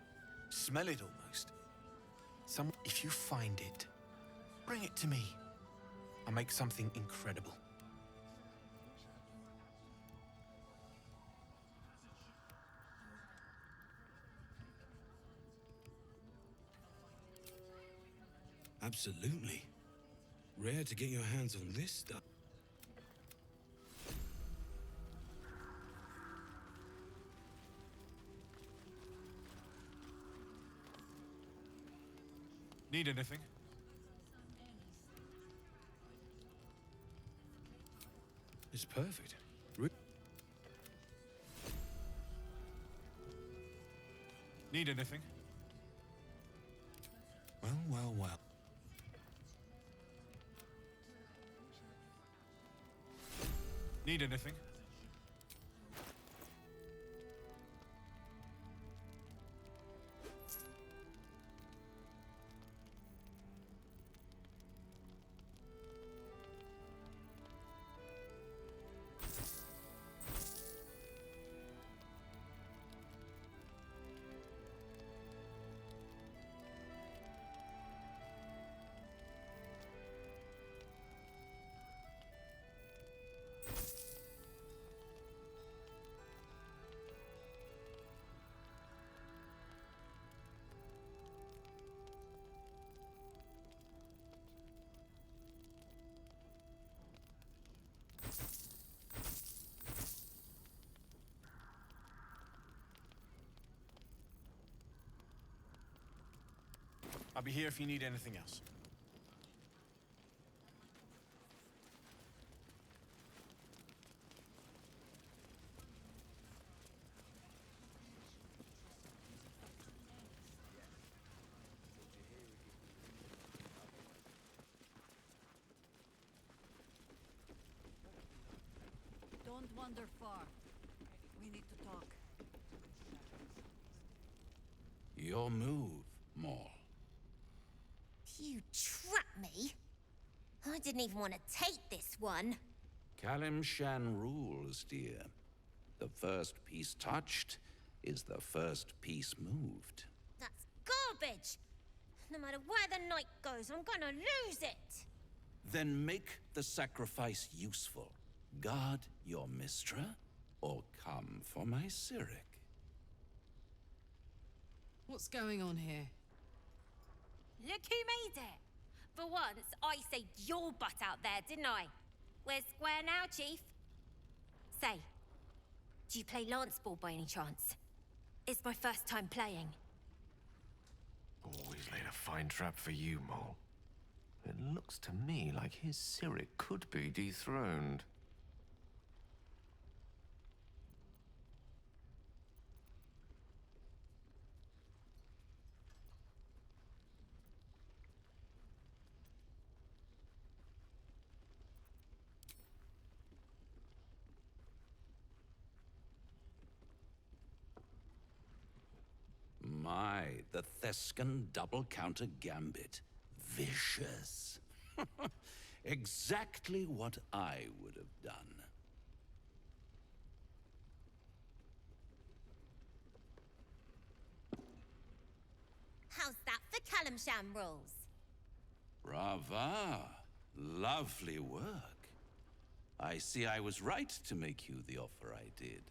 Speaker 3: Smell it almost. If you find it, bring it to me. I'll make something incredible. Absolutely. Rare to get your hands on this stuff.
Speaker 18: Need anything?
Speaker 14: It's perfect.
Speaker 18: Need anything?
Speaker 14: Well, well, well.
Speaker 18: Need anything?
Speaker 3: I'll be here if you need anything else.
Speaker 16: Don't wander far. We need to talk.
Speaker 2: Your move, Maul.
Speaker 8: You trapped me? I didn't even want to take this one.
Speaker 2: Kalimshan rules, dear. The first piece touched is the first piece moved.
Speaker 8: That's garbage! No matter where the night goes, I'm gonna lose it!
Speaker 2: Then make the sacrifice useful. Guard your Mistra, or come for my Cyric.
Speaker 4: What's going on here?
Speaker 8: Look who made it! For once, I saved your butt out there, didn't I? We're square now, Chief. Say, do you play lance ball by any chance? It's my first time playing.
Speaker 10: Always laid a fine trap for you, Mole. It looks to me like his Cyric could be dethroned.
Speaker 2: My, the Thescan double counter gambit. Vicious. Exactly what I would have done.
Speaker 8: How's that for Kalimshan rules?
Speaker 2: Brava. Lovely work. I see I was right to make you the offer I did.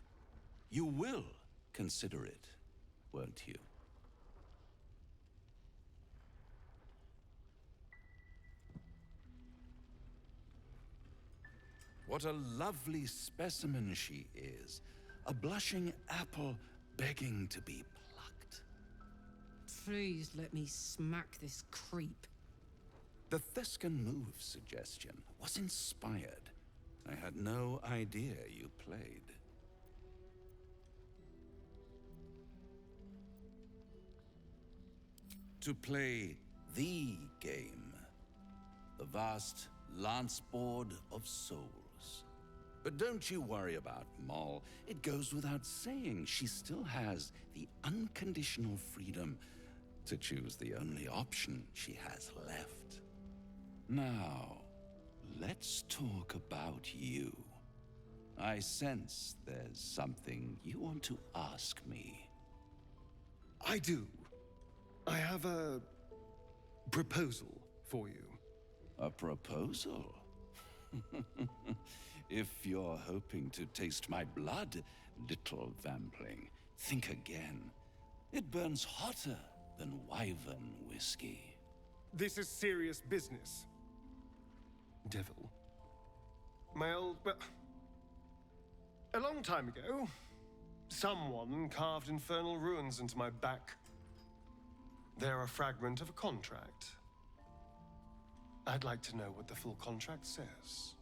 Speaker 2: You will consider it, won't you? What a lovely specimen she is. A blushing apple begging to be plucked.
Speaker 4: Please let me smack this creep.
Speaker 2: The Thescan move suggestion was inspired. I had no idea you played. To play the game. The vast lance board of souls. But don't you worry about Moll. It goes without saying she still has the unconditional freedom
Speaker 20: to choose the only option she has left. Now, let's talk about you. I sense there's something you want to ask me.
Speaker 13: I do. I have a proposal for you.
Speaker 20: A proposal? If you're hoping to taste my blood, little vampling, think again. It burns hotter than wyvern whiskey.
Speaker 13: This is serious business. Devil. Well, a long time ago, someone carved infernal runes into my back. They're a fragment of a contract. I'd like to know what the full contract says.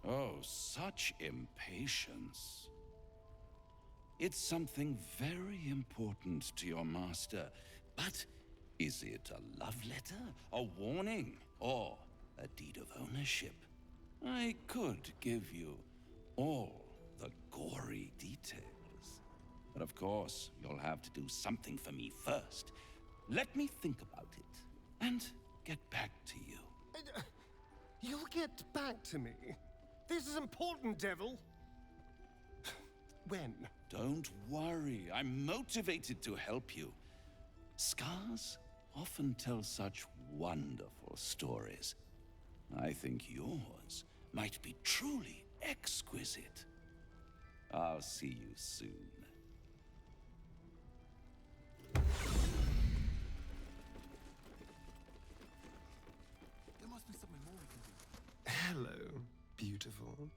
Speaker 20: Oh, such impatience. It's something very important to your master, but is it a love letter, a warning, or a deed of ownership? I could give you all the gory details, but of course, you'll have to do something for me first. Let me think about it, and get back to you.
Speaker 13: You'll get back to me? This is important, Devil. When?
Speaker 20: Don't worry, I'm motivated to help you. Scars often tell such wonderful stories. I think yours might be truly exquisite. I'll see you soon.
Speaker 18: There must be something more we can do.
Speaker 13: Hello, beautiful.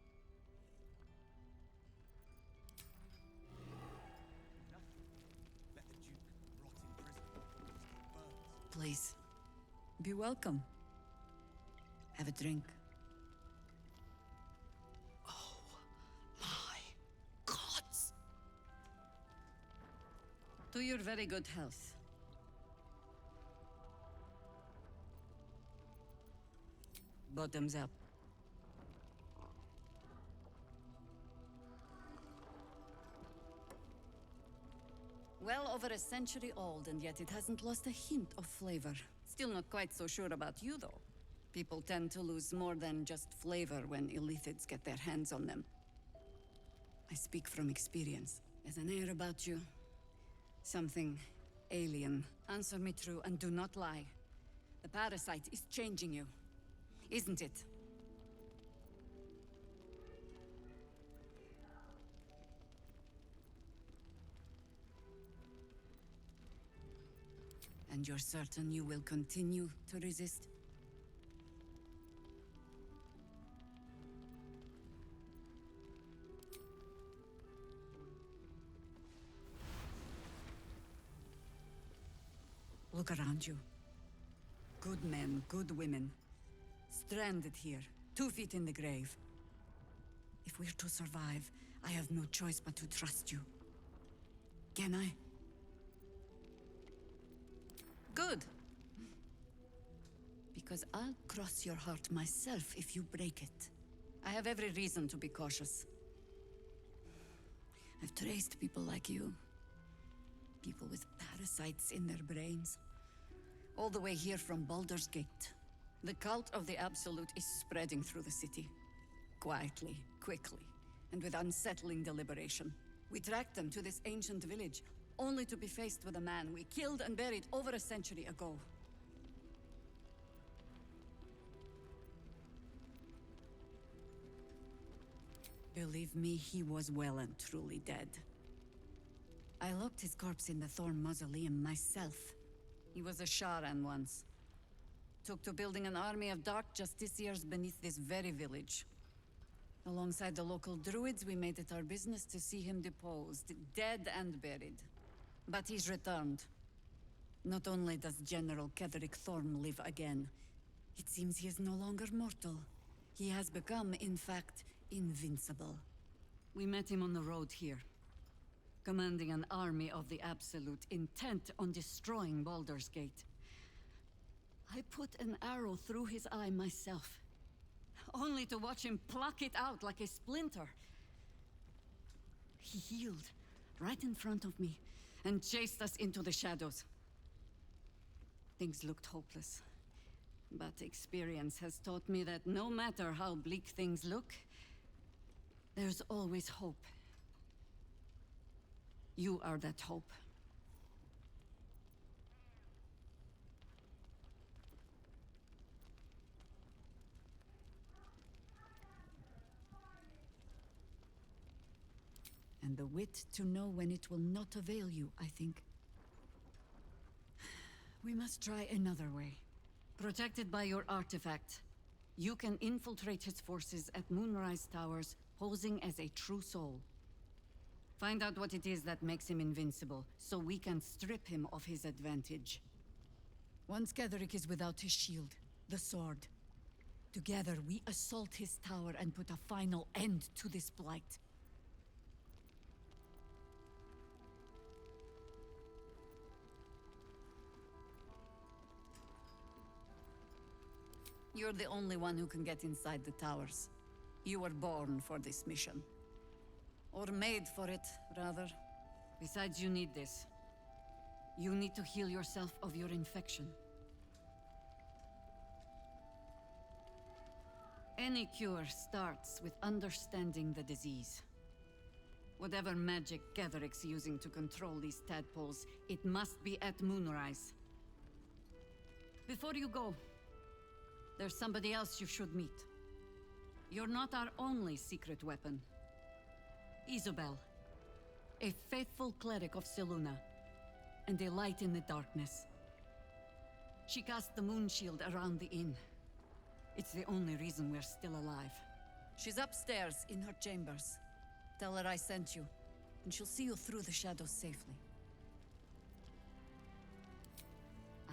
Speaker 16: Please, be welcome. Have a drink.
Speaker 5: Oh, my gods!
Speaker 16: To your very good health. Bottoms up. Well over a century old, and yet it hasn't lost a hint of flavor. Still not quite so sure about you, though. People tend to lose more than just flavor when illithids get their hands on them. I speak from experience. There's an air about you. Something alien. Answer me true and do not lie. The parasite is changing you, isn't it? And you're certain you will continue to resist? Look around you. Good men, good women. Stranded here, 2 feet in the grave. If we're to survive, I have no choice but to trust you. Can I? Good. Because I'll cross your heart myself if you break it. I have every reason to be cautious. I've traced people like you. People with parasites in their brains. All the way here from Baldur's Gate. The cult of the Absolute is spreading through the city. Quietly, quickly, and with unsettling deliberation. We tracked them to this ancient village, only to be faced with a man we killed and buried over a century ago. Believe me, he was well and truly dead. I locked his corpse in the Thorn Mausoleum myself. He was a Sharan once. Took to building an army of dark justiciars beneath this very village. Alongside the local druids, we made it our business to see him deposed, dead and buried. But he's returned. Not only does General Ketheric Thorm live again, it seems he is no longer mortal. He has become, in fact, invincible. We met him on the road here, commanding an army of the Absolute, intent on destroying Baldur's Gate. I put an arrow through his eye myself, only to watch him pluck it out like a splinter. He healed right in front of me and chased us into the shadows. Things looked hopeless, but experience has taught me that no matter how bleak things look, there's always hope. You are that hope. And the wit to know when it will not avail you, I think. We must try another way. Protected by your artifact, you can infiltrate his forces at Moonrise Towers, posing as a true soul. Find out what it is that makes him invincible, so we can strip him of his advantage. Once Ketheric is without his shield, the sword. Together, we assault his tower and put a final end to this blight. You're the only one who can get inside the towers. You were born for this mission. Or made for it, rather. Besides, you need this. You need to heal yourself of your infection. Any cure starts with understanding the disease. Whatever magic Ketheric's using to control these tadpoles, it must be at Moonrise. Before you go, there's somebody else you should meet. You're not our only secret weapon. Isobel, a faithful cleric of Selûne, and a light in the darkness. She cast the moon shield around the inn. It's the only reason we're still alive. She's upstairs in her chambers. Tell her I sent you, and she'll see you through the shadows safely.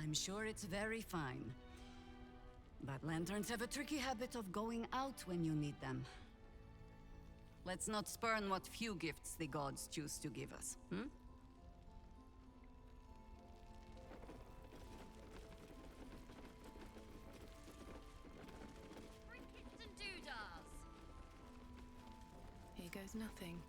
Speaker 16: I'm sure it's very fine. But lanterns have a tricky habit of going out when you need them. Let's not spurn what few gifts the gods choose to give us, hmm?
Speaker 17: Trinkets and doodahs. Here goes nothing.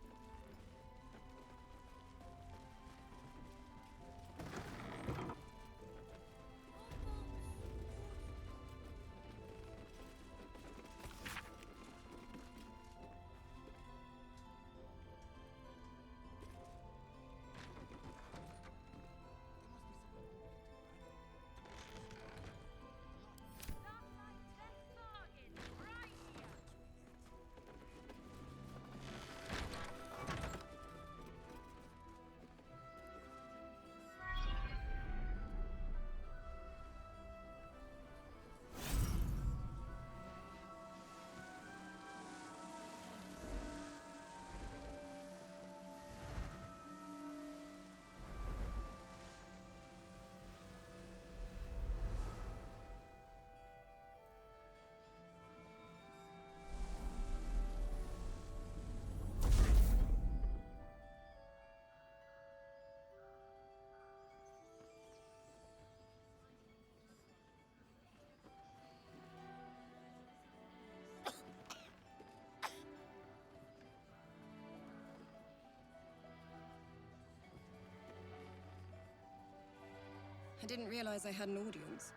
Speaker 7: I didn't realize I had an audience.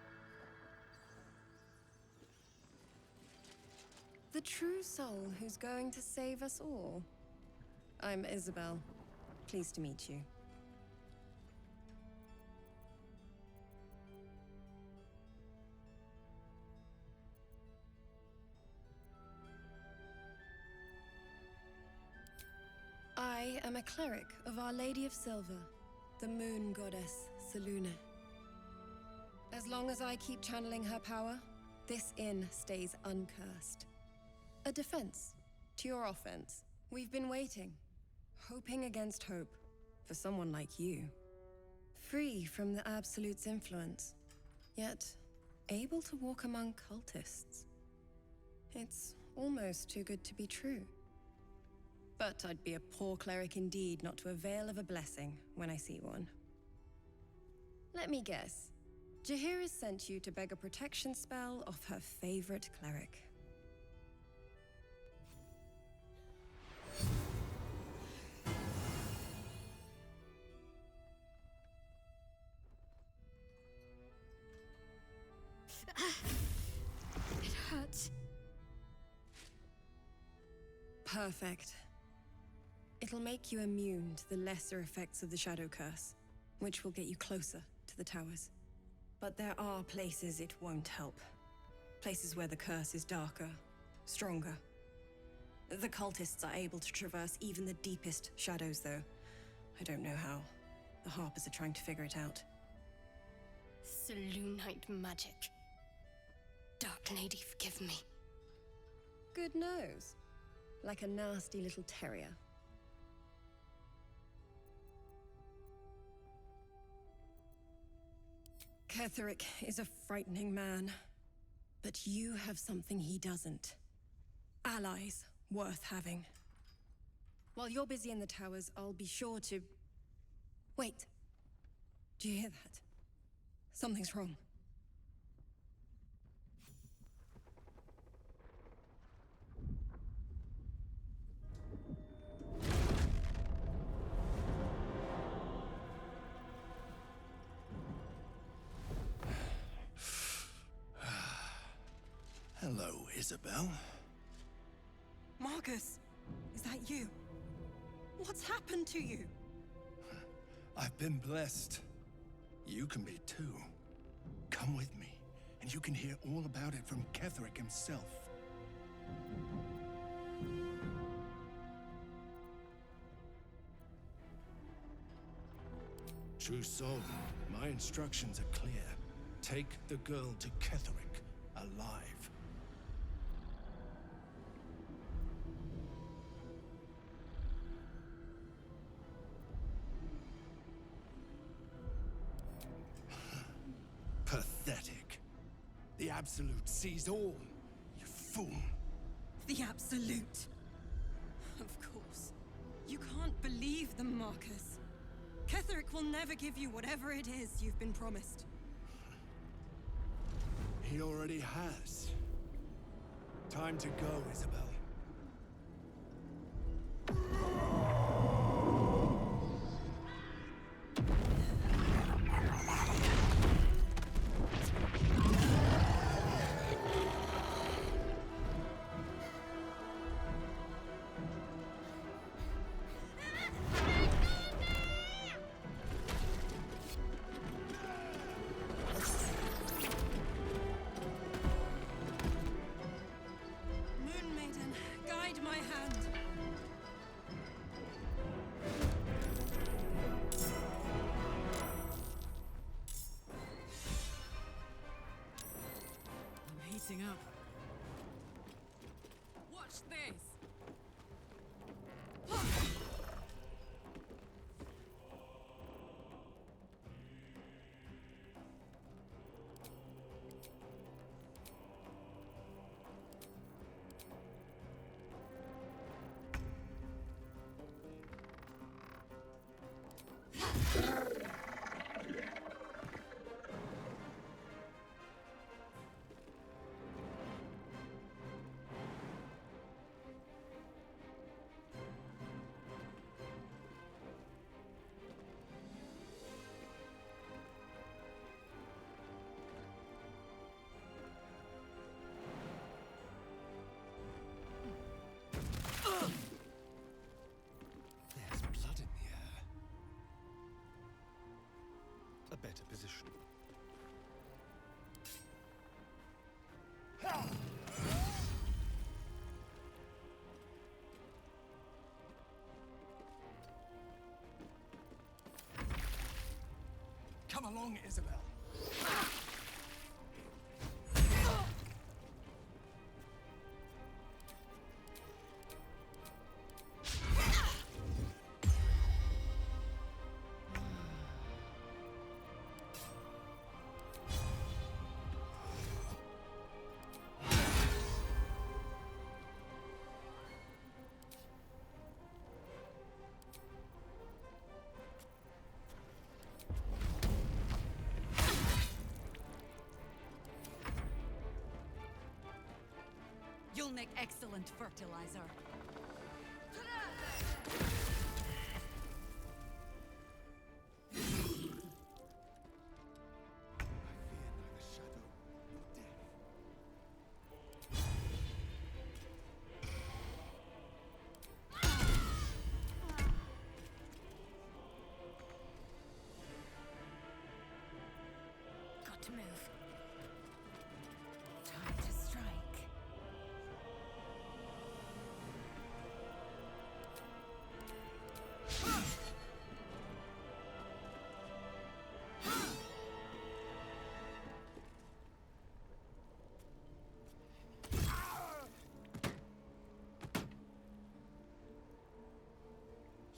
Speaker 7: The true soul who's going to save us all. I'm Isabel. Pleased to meet you. I am a cleric of Our Lady of Silver, the moon goddess Selûne. As long as I keep channeling her power, this inn stays uncursed. A defense to your offense. We've been waiting, hoping against hope, for someone like you. Free from the Absolute's influence, yet able to walk among cultists. It's almost too good to be true. But I'd be a poor cleric indeed not to avail of a blessing when I see one. Let me guess. Jaheira sent you to beg a protection spell off her favorite cleric.
Speaker 11: It hurts.
Speaker 7: Perfect. It'll make you immune to the lesser effects of the Shadow Curse, which will get you closer to the towers. But there are places it won't help. Places where the curse is darker, stronger. The cultists are able to traverse even the deepest shadows, though. I don't know how. The Harpers are trying to figure it out.
Speaker 11: Selûnite magic. Dark Lady, forgive me.
Speaker 7: Good nose. Like a nasty little terrier. Ketheric is a frightening man. But you have something he doesn't. Allies worth having. While you're busy in the towers, I'll be sure to... Wait. Do you hear that? Something's wrong.
Speaker 6: Hello, Isabel.
Speaker 7: Marcus, is that you? What's happened to you?
Speaker 6: I've been blessed. You can be too. Come with me, and you can hear all about it from Ketheric himself. True Soul, my instructions are clear. Take the girl to Ketheric, alive. Pathetic. The Absolute sees all, you fool.
Speaker 7: The Absolute. Of course. You can't believe them, Marcus. Ketheric will never give you whatever it is you've been promised.
Speaker 6: He already has. Time to go, Isabel.
Speaker 7: Moon Maiden, guide my hand.
Speaker 4: I'm heating up. Watch this!
Speaker 18: There's blood in the air. A better position. Come along, Isabel.
Speaker 16: will make excellent fertilizer.
Speaker 19: Got to move. Time to strike.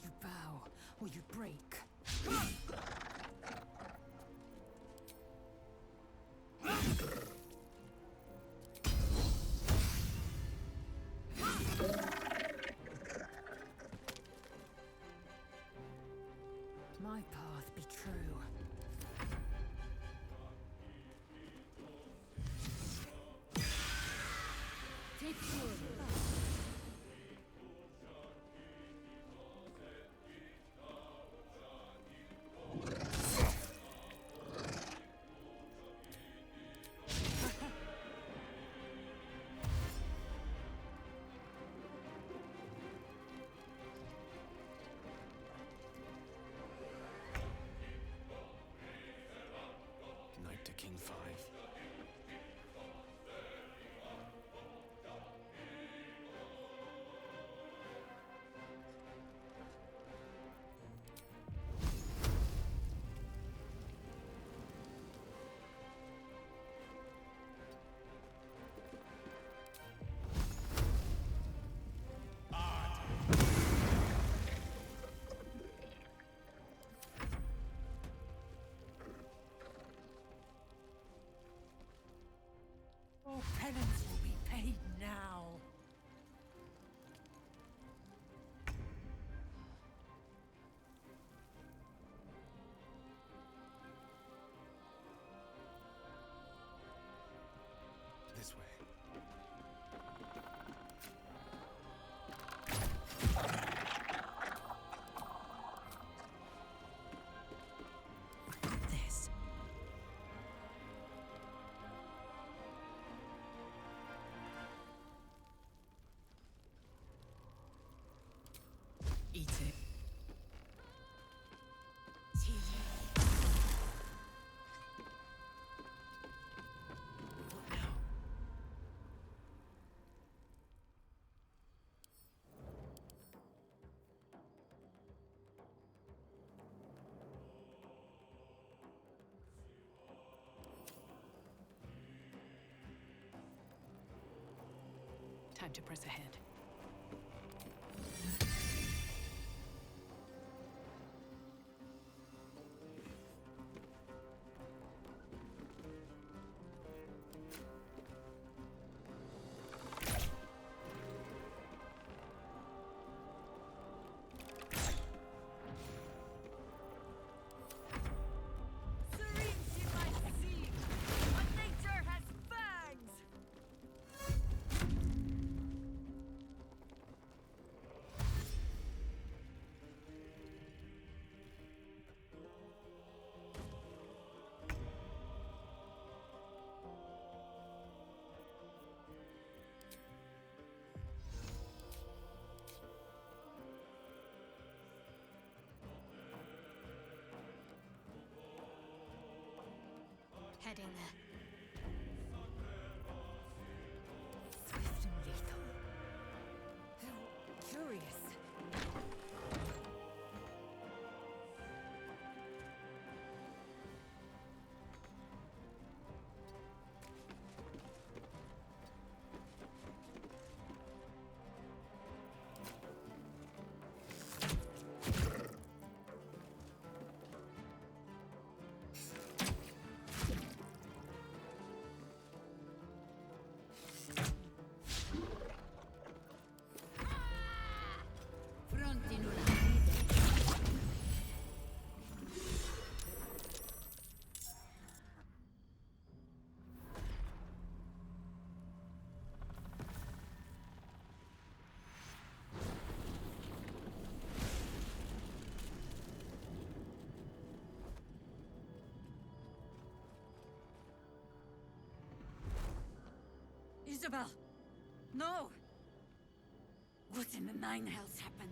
Speaker 12: You bow or you break. My path be true. Take fury.
Speaker 3: Knight to King 5.
Speaker 12: All penance will be paid now.
Speaker 18: This way.
Speaker 12: This.
Speaker 4: Eat it.
Speaker 12: What now?
Speaker 17: Time to press ahead.
Speaker 11: Heading there.
Speaker 19: Swift and lethal. How curious.
Speaker 16: Impossible! No! What in the nine hells happened?